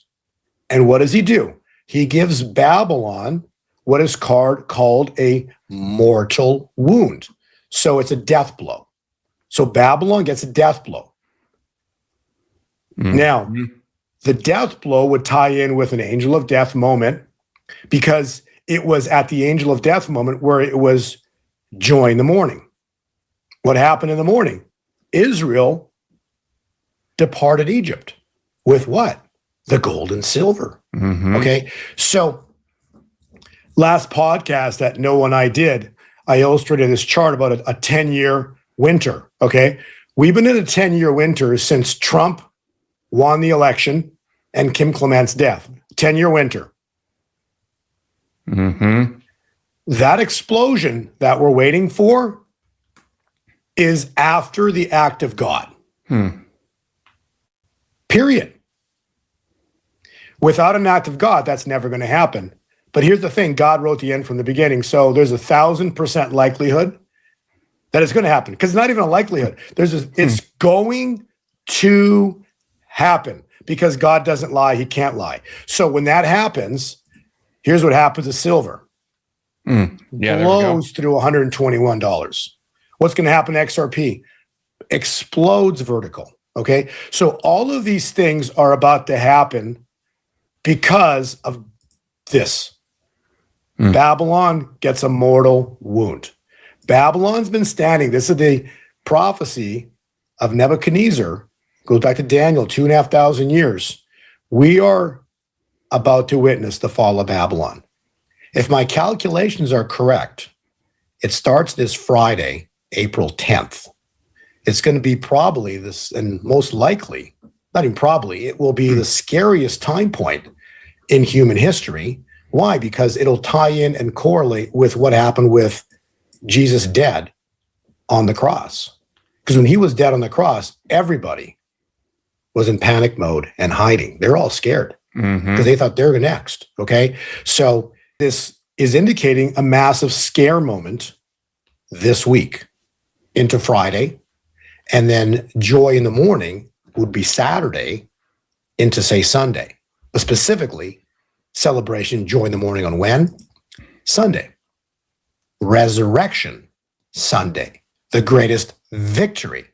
Speaker 1: And what does he do? He gives Babylon what is called a mortal wound. So it's a death blow. So Babylon gets a death blow. Now, the death blow would tie in with an angel of death moment because it was at the angel of death moment where it was join the morning. What happened in the morning? Israel departed Egypt with what? The gold and silver. Okay. So last podcast that Noah and I did, I illustrated this chart about a 10-year winter. Okay. We've been in a 10-year winter since Trump won the election and Kim Clement's death. 10-year winter. That explosion that we're waiting for is after the act of God. Period. Without an act of God, that's never going to happen. But here's the thing. God wrote the end from the beginning. So there's 1,000% likelihood that it's going to happen. Because it's not even a likelihood. It's going to happen because God doesn't lie. He can't lie. So when that happens, here's what happens to silver. Blows through $121. What's going to happen to XRP? Explodes vertical. Okay. So all of these things are about to happen because of this. Babylon gets a mortal wound. Babylon's been standing. This is the prophecy of Nebuchadnezzar. Goes back to Daniel, 2,500 years. We are about to witness the fall of Babylon. If my calculations are correct, it starts this Friday, April 10th. It's going to be probably this, and most likely, not even probably, it will be the scariest time point in human history. Why? Because it'll tie in and correlate with what happened with Jesus dead on the cross. Because when he was dead on the cross, everybody was in panic mode and hiding. They're all scared because they thought they were next. Okay. So this is indicating a massive scare moment this week into Friday. And then joy in the morning would be Saturday into, say, Sunday. But specifically, celebration, joy in the morning on when? Sunday. Resurrection Sunday. The greatest victory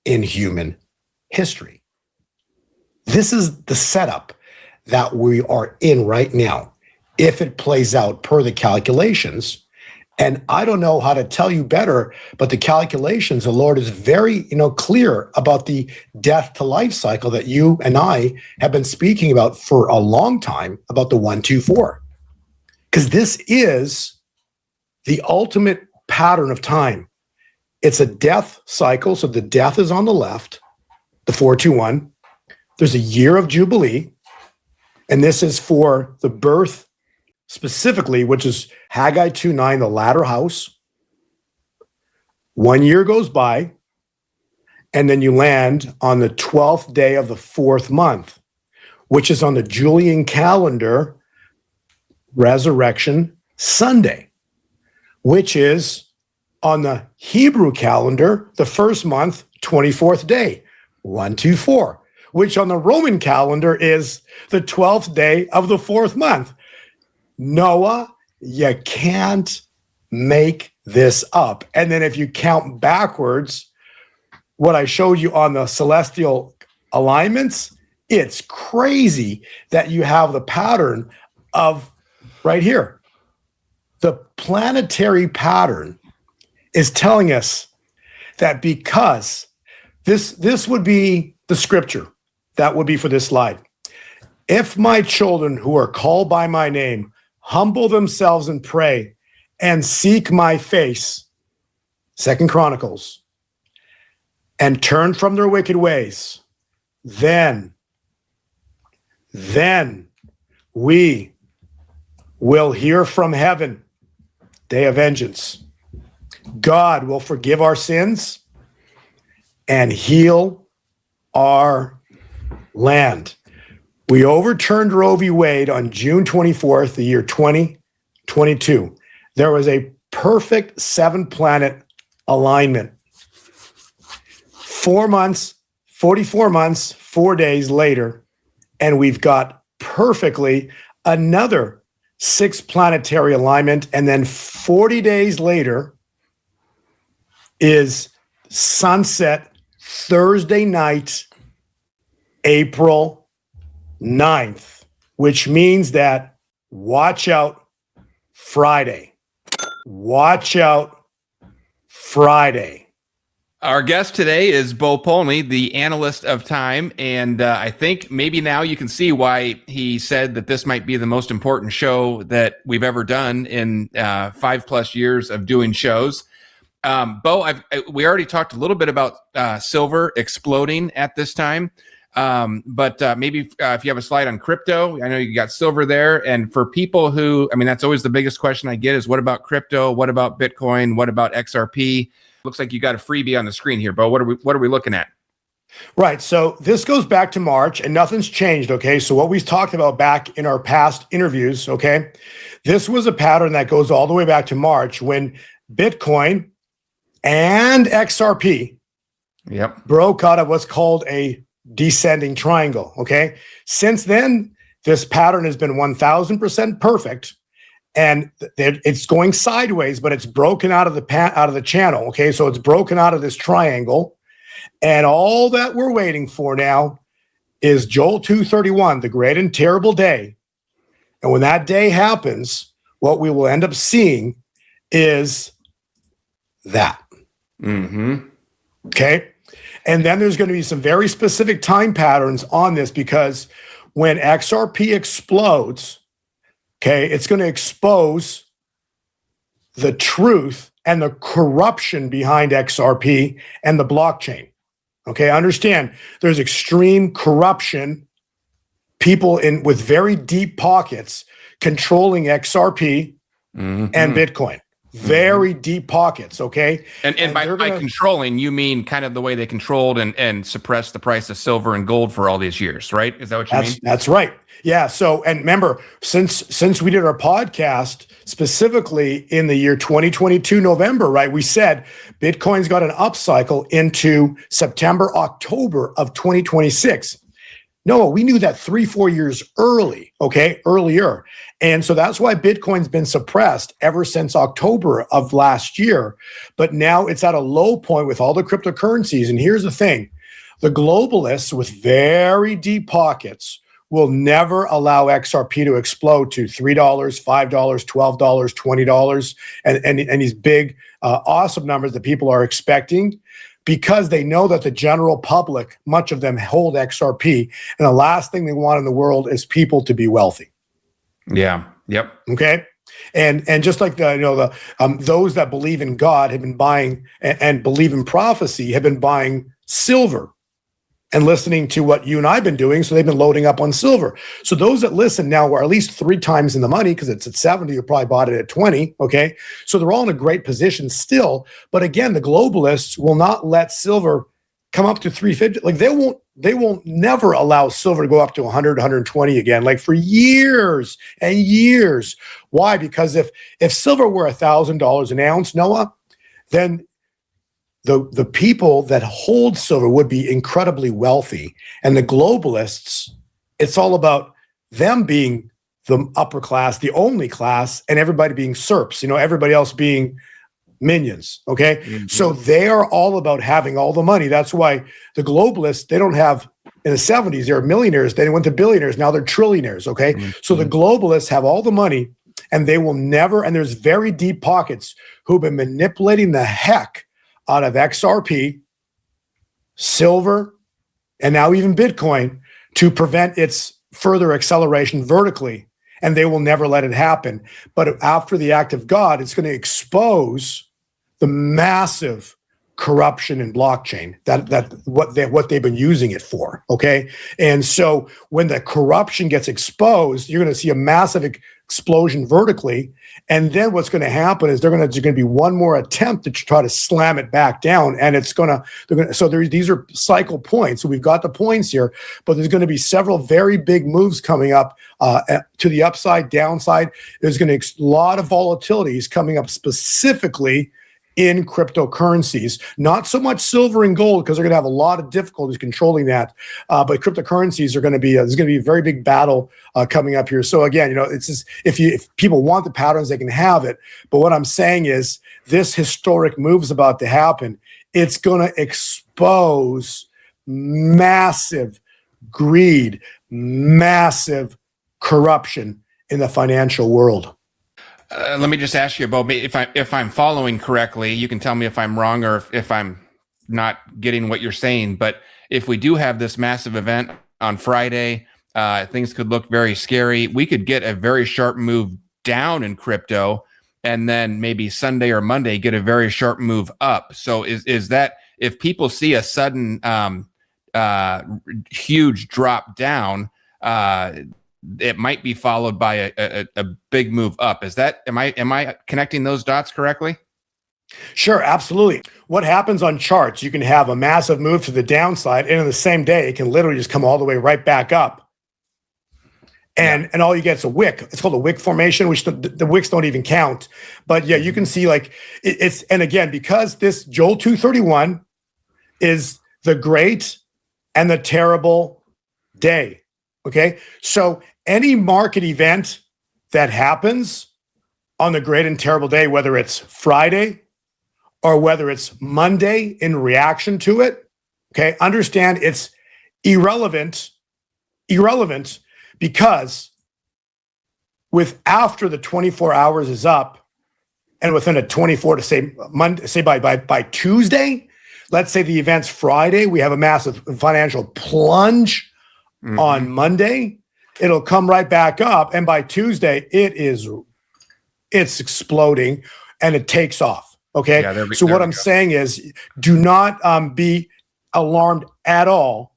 Speaker 1: in human history. This is the setup that we are in right now. If it plays out per the calculations, and I don't know how to tell you better, but the calculations, the Lord is very, clear about the death to life cycle that you and I have been speaking about for a long time, about the 1-2-4. Because this is the ultimate pattern of time. It's a death cycle. So the death is on the left, the 4-2-1. There's a year of Jubilee. And this is for the birth specifically, which is Haggai 2:9, the latter house. 1 year goes by, and then you land on the 12th day of the 4th month, which is on the Julian calendar, Resurrection Sunday, which is on the Hebrew calendar, the 1st month, 24th day, 1-2-4, which on the Roman calendar is the 12th day of the 4th month. Noah, you can't make this up. And then if you count backwards, what I showed you on the celestial alignments, it's crazy that you have the pattern of right here. The planetary pattern is telling us that because this would be the scripture that would be for this slide. If my children who are called by my name humble themselves and pray and seek my face, 2 Chronicles, and turn from their wicked ways, then we will hear from heaven, day of vengeance. God will forgive our sins and heal our land. We overturned Roe v. Wade on June 24th, the year 2022. There was a perfect 7-planet alignment. 4 months, 44 months, 4 days later, and we've got perfectly another 6 planetary alignment. And then 40 days later is sunset Thursday night, April 9th, which means that watch out Friday. Watch out Friday.
Speaker 3: Our guest today is Bo Polny, the analyst of time. And I think maybe now you can see why he said that this might be the most important show that we've ever done in 5+ years of doing shows. Bo, we already talked a little bit about silver exploding at this time. But maybe if you have a slide on crypto, I know you got silver there. And for people who, I mean, that's always the biggest question I get is what about crypto? What about Bitcoin? What about XRP? Looks like you got a freebie on the screen here, Bo. What are we looking at?
Speaker 1: Right. So this goes back to March and nothing's changed. Okay. So what we've talked about back in our past interviews, okay, this was a pattern that goes all the way back to March when Bitcoin and XRP broke out of what's called a descending triangle. Okay. Since then, this pattern has been 1000% perfect. And it's going sideways, but it's broken out of the channel. Okay, so it's broken out of this triangle, and all that we're waiting for now is Joel 2:31, the great and terrible day. And when that day happens, what we will end up seeing is that. Okay, and then there's going to be some very specific time patterns on this because when XRP explodes. Okay, it's going to expose the truth and the corruption behind XRP and the blockchain. Okay, understand there's extreme corruption, people with very deep pockets controlling XRP and Bitcoin. Very deep pockets, okay?
Speaker 3: And by controlling, you mean kind of the way they controlled and suppressed the price of silver and gold for all these years, right? Is that what you mean?
Speaker 1: That's right. Yeah. So, and remember, since we did our podcast specifically in the year 2022, November, right? We said Bitcoin's got an upcycle into September, October of 2026. No, we knew that 3-4 years earlier. And so that's why Bitcoin's been suppressed ever since October of last year. But now it's at a low point with all the cryptocurrencies. And here's the thing, the globalists with very deep pockets will never allow XRP to explode to $3, $5, $12, $20, and these big, awesome numbers that people are expecting, because they know that the general public, much of them hold XRP, and the last thing they want in the world is people to be wealthy.
Speaker 3: Yeah. Yep.
Speaker 1: Okay. And just like those that believe in God have been buying and believe in prophecy have been buying silver and listening to what you and I've been doing. So they've been loading up on silver. So those that listen now are at least 3 times in the money because it's at 70. You probably bought it at 20. Okay. So they're all in a great position still. But again, the globalists will not let silver come up to 350. Like they won't never allow silver to go up to 100, 120 again, like for years and years. Why? Because if silver were $1,000 an ounce, Noah, then the people that hold silver would be incredibly wealthy. And the globalists, it's all about them being the upper class, the only class, and everybody being serps, everybody else being minions. Okay. So they are all about having all the money. That's why the globalists, they don't have, in the 70s, they were millionaires. They went to billionaires. Now they're trillionaires. Okay. So the globalists have all the money and they will never, and there's very deep pockets who've been manipulating the heck out of XRP, silver, and now even Bitcoin to prevent its further acceleration vertically. And they will never let it happen. But after the act of God, it's going to expose the massive corruption in blockchain, that what they've been using it for. Okay. And so when the corruption gets exposed, you're going to see a massive explosion vertically. And then what's going to happen is there's going to be one more attempt to try to slam it back down. And these are cycle points. So we've got the points here, but there's going to be several very big moves coming up to the upside, downside. There's going to be a lot of volatilities coming up specifically in cryptocurrencies, not so much silver and gold, because they're going to have a lot of difficulties controlling that. But cryptocurrencies are going to be, there's going to be a very big battle coming up here. So again, it's just, if people want the patterns, they can have it. But what I'm saying is this historic move is about to happen. It's going to expose massive greed, massive corruption in the financial world.
Speaker 3: Let me just ask you about if I'm following correctly. You can tell me if I'm wrong or if I'm not getting what you're saying. But if we do have this massive event on Friday, things could look very scary. We could get a very sharp move down in crypto, and then maybe Sunday or Monday get a very sharp move up. So is that, if people see a sudden huge drop down, it might be followed by a big move up. Am I connecting those dots correctly?
Speaker 1: Sure, absolutely. What happens on charts, you can have a massive move to the downside, and in the same day, it can literally just come all the way right back up. And all you get is a wick. It's called a wick formation, which the wicks don't even count. But yeah, you can see like it's, and again, because this Joel 231 is the great and the terrible day. Okay. So any market event that happens on the great and terrible day, whether it's Friday or whether it's Monday in reaction to it, okay, understand it's irrelevant because after the 24 hours is up and within a 24 to say Monday, say by Tuesday, let's say the event's Friday, we have a massive financial plunge on Monday, it'll come right back up. And by Tuesday, it's exploding and it takes off. Okay. Yeah, so what I'm saying is do not be alarmed at all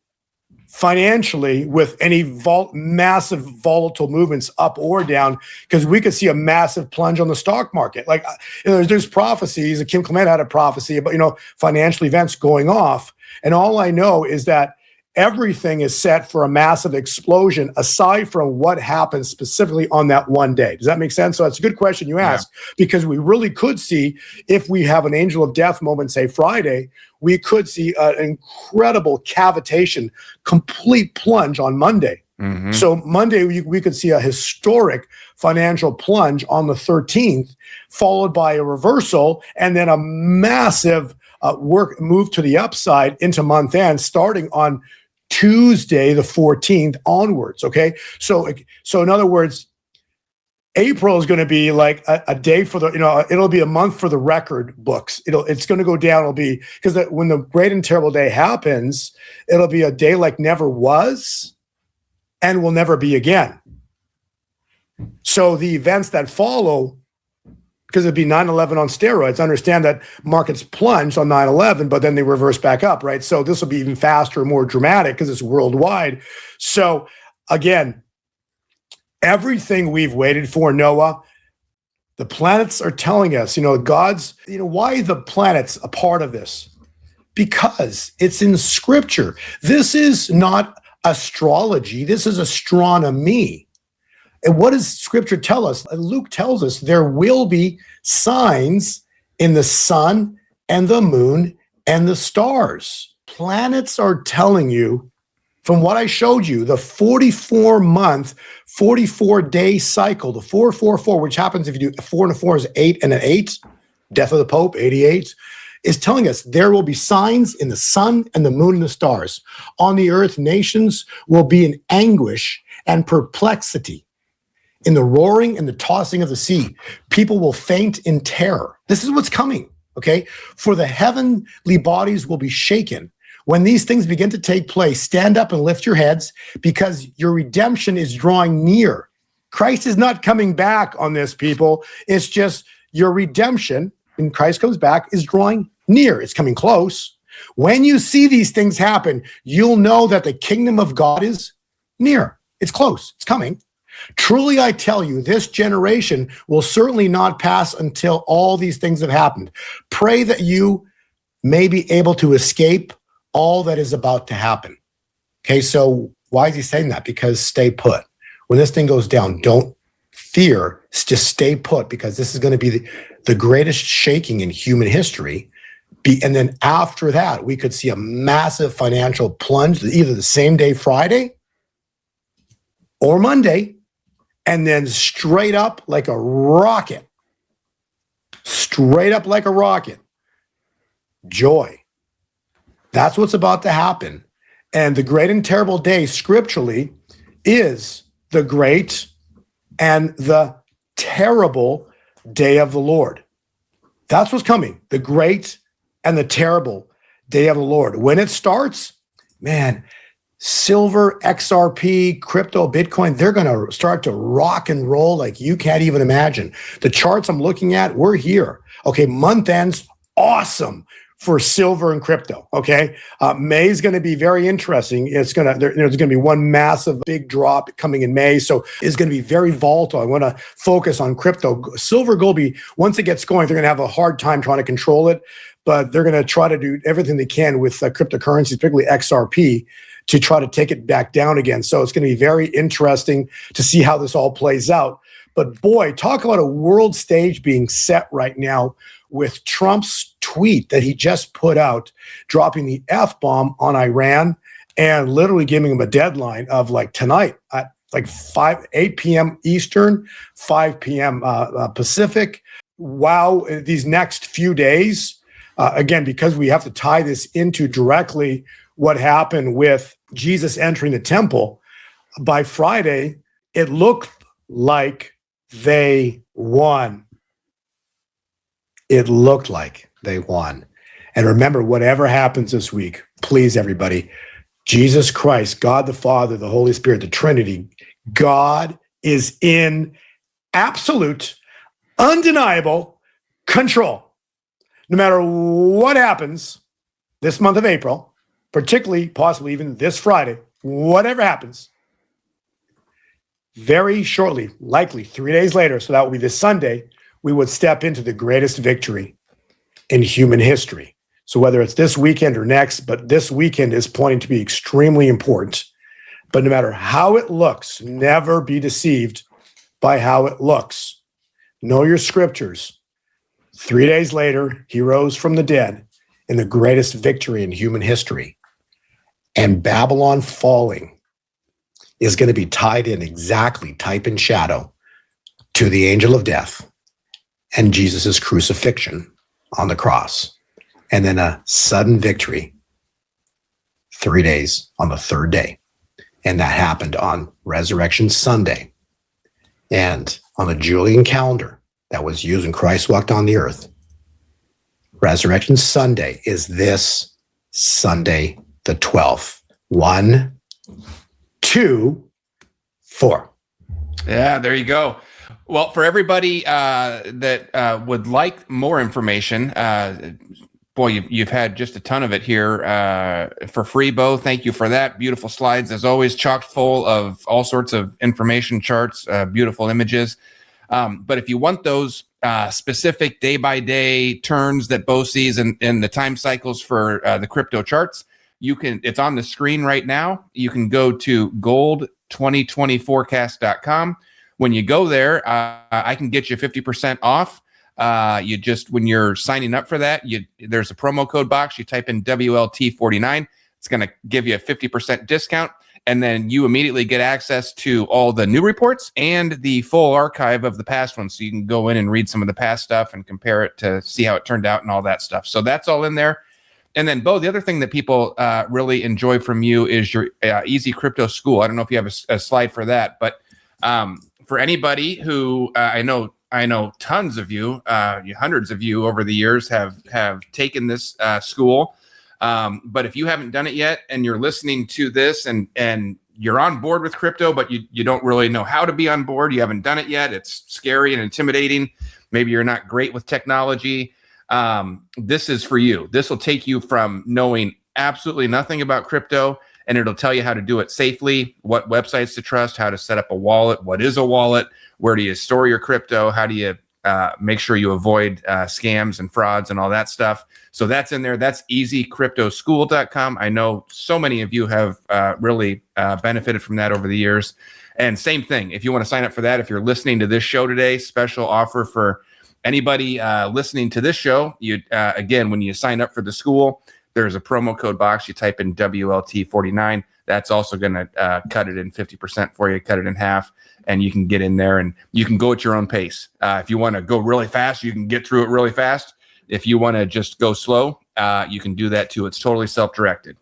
Speaker 1: financially with any massive volatile movements up or down, because we could see a massive plunge on the stock market. Like there's prophecies, Kim Clement had a prophecy about, financial events going off. And all I know is that everything is set for a massive explosion aside from what happens specifically on that one day. Does that make sense? So that's a good question you asked, because we really could see, if we have an angel of death moment, say Friday, we could see an incredible cavitation, complete plunge on Monday. So Monday, we could see a historic financial plunge on the 13th, followed by a reversal and then a massive move to the upside into month end, starting on Tuesday, the 14th onwards. Okay. So in other words, April is going to be like a day for it'll be a month for the record books. It's going to go down. It'll be, because when the great and terrible day happens, it'll be a day like never was and will never be again. So the events that follow, because it'd be 9/11 on steroids. Understand that markets plunged on 9/11, but then they reverse back up, right? So this will be even faster, more dramatic because it's worldwide. So again, everything we've waited for, Noah, the planets are telling us, God's, why the planets a part of this? Because it's in scripture. This is not astrology. This is astronomy. And what does scripture tell us? Luke tells us there will be signs in the sun and the moon and the stars. Planets are telling you, from what I showed you, the 44-month, 44-day cycle, the 444, which happens if you do 4 and a 4 is 8 and an 8, death of the Pope, 88, is telling us there will be signs in the sun and the moon and the stars. On the earth, nations will be in anguish and perplexity. in the roaring and the tossing of the sea. People will faint in terror. This is what's coming, okay? For the heavenly bodies will be shaken. When these things begin to take place, stand up and lift your heads, because your redemption is drawing near. Christ is not coming back on this, people. It's just your redemption, when Christ comes back, is drawing near. It's coming close. When you see these things happen, you'll know that the kingdom of God is near. It's close. It's coming. Truly, I tell you, this generation will certainly not pass until all these things have happened. Pray that you may be able to escape all that is about to happen. Okay, so why is he saying that? Because stay put. When this thing goes down, don't fear, just stay put, because this is going to be the greatest shaking in human history. And then after that, we could see a massive financial plunge, either the same day, Friday, or Monday, and then straight up like a rocket. Straight up like a rocket. Joy. That's what's about to happen. And the great and terrible day scripturally is the great and the terrible day of the Lord. That's what's coming. The great and the terrible day of the Lord. When it starts, man, silver, XRP, crypto, Bitcoin, they're going to start to rock and roll like you can't even imagine. The charts I'm looking at, we're here. Okay, month ends, awesome for silver and crypto. Okay, May is going to be very interesting. It's going to there's going to be one massive big drop coming in May, so it's going to be very volatile. I want to focus on crypto. Silver, gold, once it gets going, they're going to have a hard time trying to control it, but they're going to try to do everything they can with cryptocurrencies, particularly XRP, to try to take it back down again. So it's going to be very interesting to see how this all plays out. But boy, talk about a world stage being set right now with Trump's tweet that he just put out, dropping the F-bomb on Iran and literally giving him a deadline of like tonight at like 8 p.m. Eastern, 5 p.m. Pacific. Wow, these next few days, again, because we have to tie this into directly what happened with Jesus entering the temple, by Friday, it looked like they won. It looked like they won. And remember, whatever happens this week, please, everybody, Jesus Christ, God the Father, the Holy Spirit, the Trinity, God is in absolute, undeniable control. No matter what happens this month of April, particularly, possibly even this Friday, whatever happens, very shortly, likely 3 days later, so that will be this Sunday, we would step into the greatest victory in human history. So whether it's this weekend or next, but this weekend is pointing to be extremely important. But no matter how it looks, never be deceived by how it looks. Know your scriptures. 3 days later, he rose from the dead in the greatest victory in human history. And Babylon falling is going to be tied in exactly, type and shadow, to the angel of death and Jesus's crucifixion on the cross. And then a sudden victory 3 days on the third day. And that happened on Resurrection Sunday. And on the Julian calendar that was used when Christ walked on the earth, Resurrection Sunday is this Sunday, the 12th. 1, 2, 4.
Speaker 3: Yeah, there you go. Well, for everybody that would like more information, boy, you've had just a ton of it here for free, Bo. Thank you for that. Beautiful slides, as always, chock full of all sorts of information, charts, beautiful images. But if you want those specific day-by-day turns that Bo sees in the time cycles for the crypto charts, it's on the screen right now. You can go to gold2020forecast.com. When you go there, I can get you 50% off. When you're signing up for that, there's a promo code box. You type in WLT49. It's going to give you a 50% discount. And then you immediately get access to all the new reports and the full archive of the past ones. So you can go in and read some of the past stuff and compare it to see how it turned out and all that stuff. So that's all in there. And then, Bo, the other thing that people really enjoy from you is your Easy Crypto School. I don't know if you have a slide for that, but for anybody who I know tons of you, hundreds of you over the years have taken this school. But if you haven't done it yet and you're listening to this and you're on board with crypto, but you don't really know how to be on board, you haven't done it yet, it's scary and intimidating. Maybe you're not great with technology. This is for you. This will take you from knowing absolutely nothing about crypto, and it'll tell you how to do it safely, what websites to trust, how to set up a wallet, what is a wallet, where do you store your crypto, how do you make sure you avoid scams and frauds and all that stuff. So that's in there. That's easycryptoschool.com. I know so many of you have really benefited from that over the years. And same thing, if you want to sign up for that, if you're listening to this show today, special offer for anybody listening to this show. You again, when you sign up for the school, there's a promo code box. You type in WLT49. That's also going to cut it in 50% for you, cut it in half, and you can get in there and you can go at your own pace. If you want to go really fast, you can get through it really fast. If you want to just go slow, you can do that too. It's totally self-directed.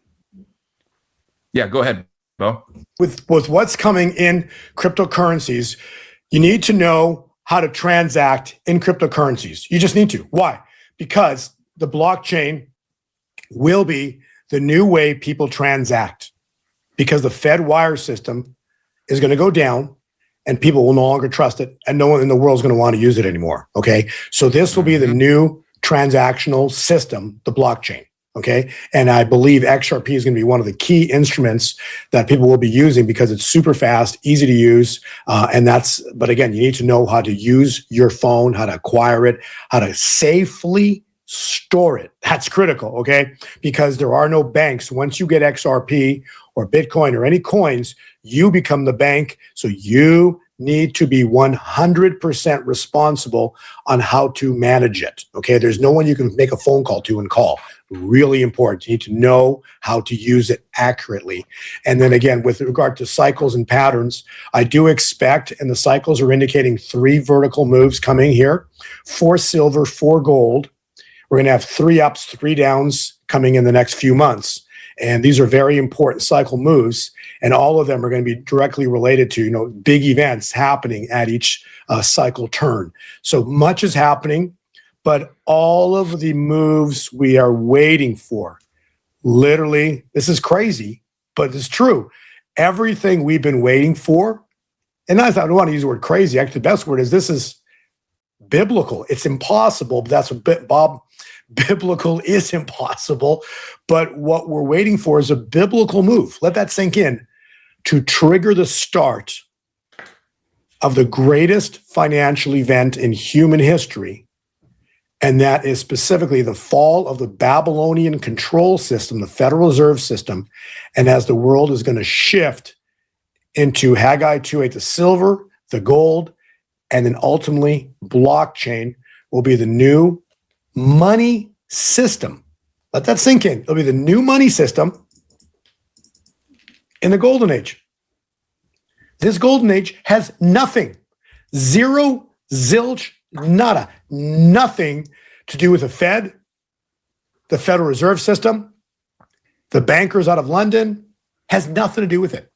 Speaker 3: Yeah, go ahead, Bo.
Speaker 1: With what's coming in cryptocurrencies, you need to know how to transact in cryptocurrencies. You just need to. Why? Because the blockchain will be the new way people transact, because the Fed wire system is going to go down and people will no longer trust it, and no one in the world is going to want to use it anymore. Okay. So this will be the new transactional system, the blockchain. Okay. And I believe XRP is going to be one of the key instruments that people will be using because it's super fast, easy to use. But again, you need to know how to use your phone, how to acquire it, how to safely store it. That's critical. Okay. Because there are no banks. Once you get XRP or Bitcoin or any coins, you become the bank. So you need to be 100% responsible on how to manage it. Okay. There's no one you can make a phone call to and call. Really important. You need to know how to use it accurately. And then again, with regard to cycles and patterns, I do expect, and the cycles are indicating 3 vertical moves coming here, 4 silver, 4 gold. We're going to have 3 ups, 3 downs coming in the next few months. And these are very important cycle moves. And all of them are going to be directly related to, big events happening at each cycle turn. So much is happening. But all of the moves we are waiting for, literally, this is crazy, but it's true. Everything we've been waiting for, and I don't want to use the word crazy. Actually, the best word is this is biblical. It's impossible, but that's what Bob, biblical is impossible. But what we're waiting for is a biblical move. Let that sink in, to trigger the start of the greatest financial event in human history. And that is specifically the fall of the Babylonian control system, the Federal Reserve System. And as the world is going to shift into Haggai 2:8, the silver, the gold, and then ultimately blockchain will be the new money system. Let that sink in. It'll be the new money system in the golden age. This golden age has nothing, zero, zilch, nada, nothing to do with the Fed, the Federal Reserve System, the bankers out of London, has nothing to do with it.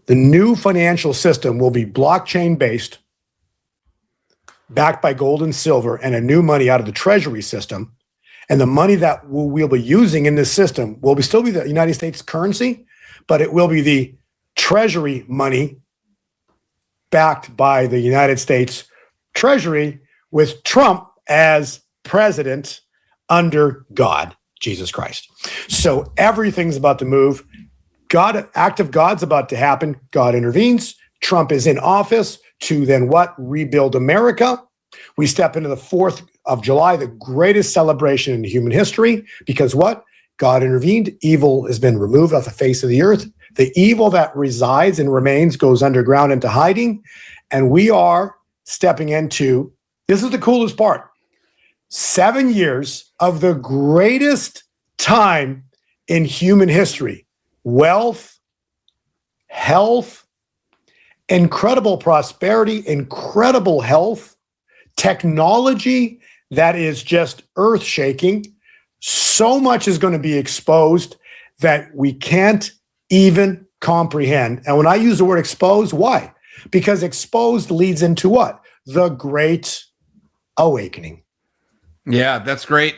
Speaker 1: The new financial system will be blockchain based, backed by gold and silver, and a new money out of the treasury system. And the money that we'll be using in this system will still be the United States currency, but it will be the treasury money backed by the United States Treasury, with Trump as president under God, Jesus Christ. So everything's about to move. Act of God's about to happen. God intervenes. Trump is in office to then what? Rebuild America. We step into the 4th of July, the greatest celebration in human history, because what? God intervened. Evil has been removed off the face of the earth. The evil that resides and remains goes underground into hiding. And we are stepping into, this is the coolest part, 7 years of the greatest time in human history. Wealth, health, incredible prosperity, incredible health, technology that is just earth-shaking. So much is going to be exposed that we can't even comprehend. And when I use the word exposed, why? because exposed leads into what? The Great Awakening.
Speaker 3: Yeah, that's great.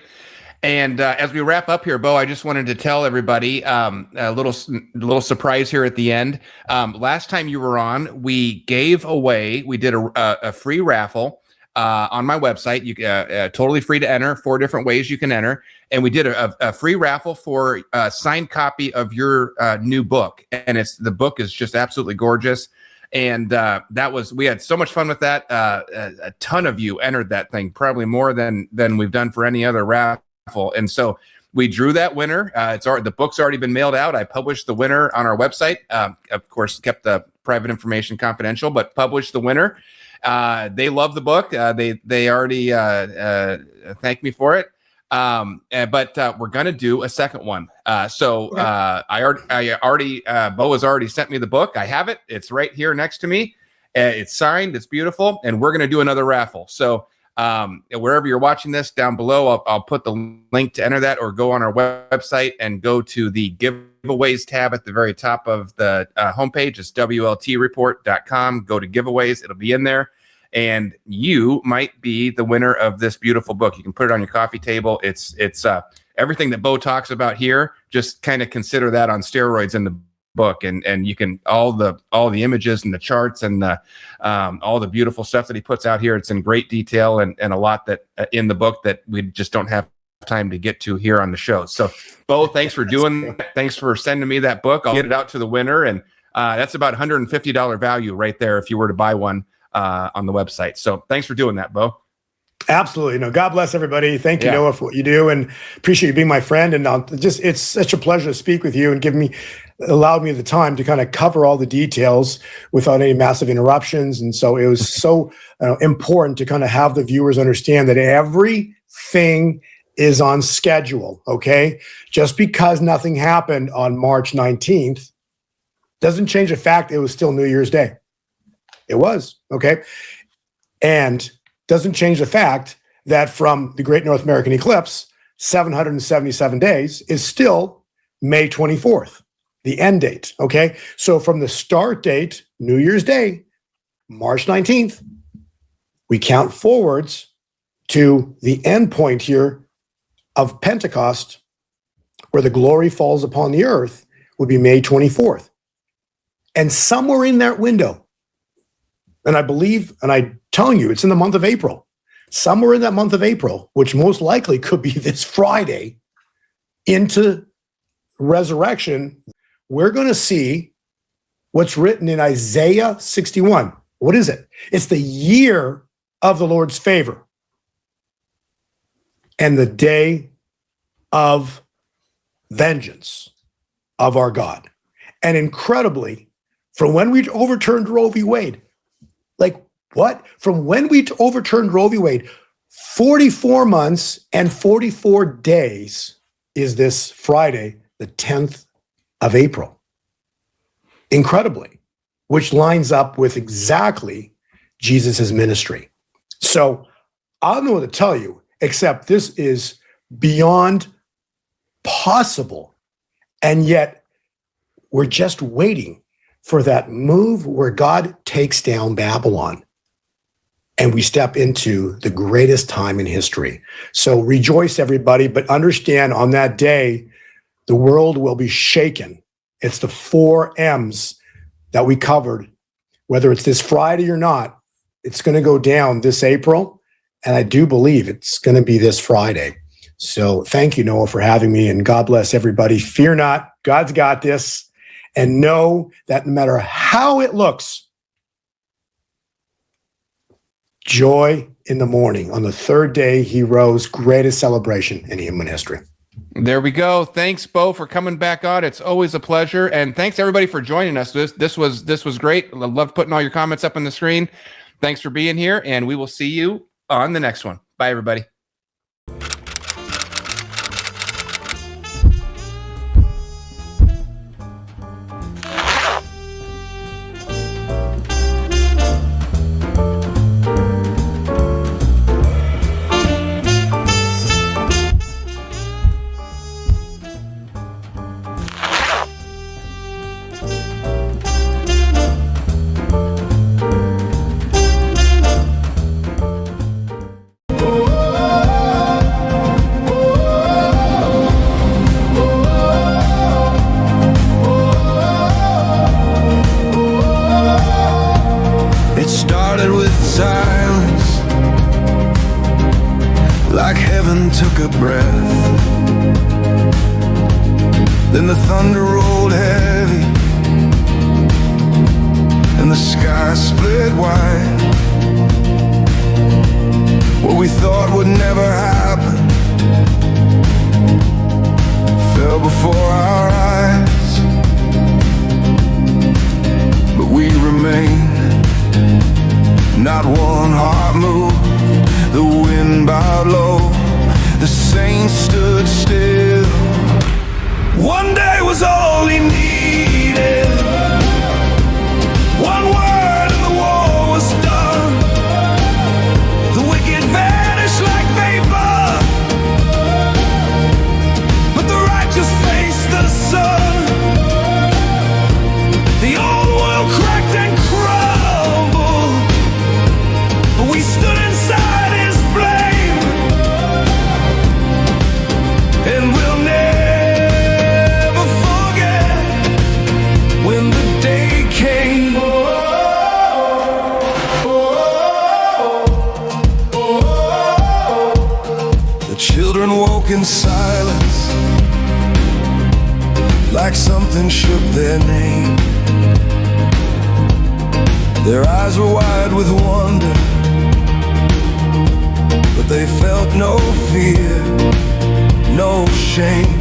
Speaker 3: And as we wrap up here, Bo, I just wanted to tell everybody a little surprise here at the end. Last time you were on, we did a free raffle on my website. You totally free to enter. 4 different ways you can enter, and we did a free raffle for a signed copy of your new book. And the book is just absolutely gorgeous. And we had so much fun with that. A ton of you entered that thing, probably more than we've done for any other raffle. And so we drew that winner. The book's already been mailed out. I published the winner on our website. Of course, kept the private information confidential, but published the winner. They love the book. They already thanked me for it. But we're gonna do a second one. Bo has already sent me the book. I have it. It's right here next to me. It's signed. It's beautiful, and we're gonna do another raffle. So wherever you're watching this, down below, I'll put the link to enter that, or go on our website and go to the giveaways tab at the very top of the homepage. It's WLTreport.com. Go to giveaways. It'll be in there. And you might be the winner of this beautiful book. You can put it on your coffee table. It's everything that Bo talks about here. Just kind of consider that on steroids in the book, and you can all the images and the charts and all the beautiful stuff that he puts out here. It's in great detail and a lot that in the book that we just don't have time to get to here on the show. So, Bo, thanks for doing that. Thanks for sending me that book. I'll get it out to the winner, and that's about $150 value right there if you were to buy one on the website. So thanks for doing that, Bo.
Speaker 1: Absolutely. No, God bless everybody. Thank you, Noah, for what you do, and appreciate you being my friend. And it's such a pleasure to speak with you and allowed me the time to kind of cover all the details without any massive interruptions. And so it was so important to kind of have the viewers understand that everything is on schedule. Okay. Just because nothing happened on March 19th doesn't change the fact it was still New Year's Day. It was. Okay. And doesn't change the fact that from the Great North American Eclipse, 777 days is still May 24th, the end date, okay? So from the start date, New Year's Day, March 19th, we count forwards to the end point here of Pentecost, where the glory falls upon the earth, would be May 24th. And somewhere in that window, and I believe, and I'm telling you, it's in the month of April. Somewhere in that month of April, which most likely could be this Friday, into resurrection, we're going to see what's written in Isaiah 61. What is it? It's the year of the Lord's favor and the day of vengeance of our God. And incredibly, from when we overturned Roe v. Wade, like what? From when we overturned Roe v. Wade, 44 months and 44 days is this Friday, the 10th of April. Incredibly, which lines up with exactly Jesus's ministry. So I don't know what to tell you, except this is beyond possible. And yet we're just waiting for that move where God takes down Babylon and we step into the greatest time in history. So rejoice, everybody, but understand on that day, the world will be shaken. It's the 4 M's that we covered. Whether it's this Friday or not, it's going to go down this April. And I do believe it's going to be this Friday. So thank you, Noah, for having me, and God bless everybody. Fear not, God's got this. And know that no matter how it looks, joy in the morning. On the third day, he rose, greatest celebration in human history.
Speaker 3: There we go. Thanks, Bo, for coming back on. It's always a pleasure. And thanks everybody for joining us. This was great. I love putting all your comments up on the screen. Thanks for being here, and we will see you on the next one. Bye, everybody.
Speaker 4: silence, like heaven took a breath. Then the thunder rolled heavy, and the sky split wide. What we thought would never happen fell before our eyes, but we remain. Not one heart moved, the wind bowed low, the saints stood still. One day was all he needed, one word and the war was done. The wicked vanished like vapor, but the righteous faced the sun. The old world cracked and crumbled, but we stood inside his flame, and we'll never forget when the day came. The children woke in silence, like something shook their name. Their eyes were wide with wonder, but they felt no fear, no shame.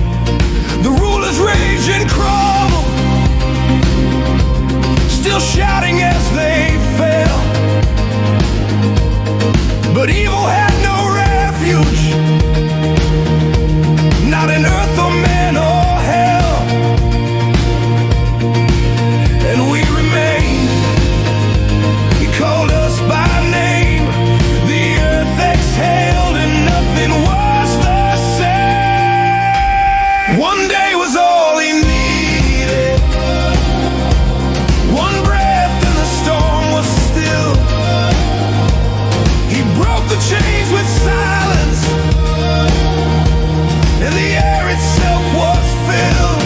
Speaker 4: The rulers raged and crumbled, still shouting as they fell. But evil had no refuge, not in earth or man or hell. And we remained. He called us by name. The earth exhaled and nothing was the same. One day was all he needed, one breath and the storm was still. He broke the chains with silence, and the air itself was filled.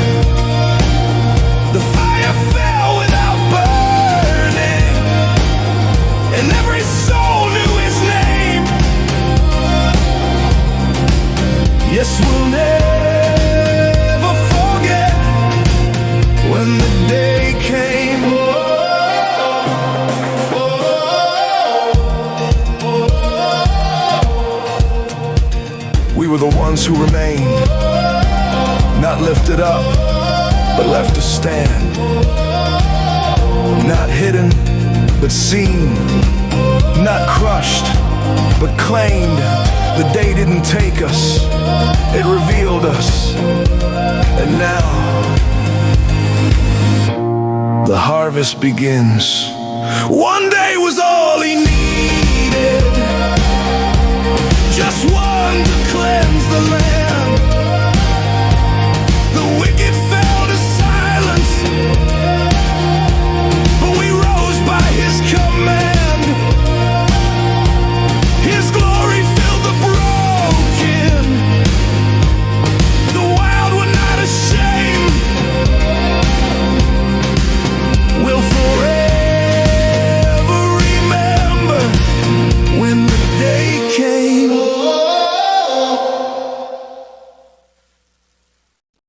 Speaker 4: The fire fell without burning, and every soul knew his name. Yes, we'll never forget when the day came. We were the ones who remained, not lifted up, but left to stand. Not hidden, but seen. Not crushed, but claimed. The day didn't take us, it revealed us. And now, the harvest begins. One day was all he needed, just one.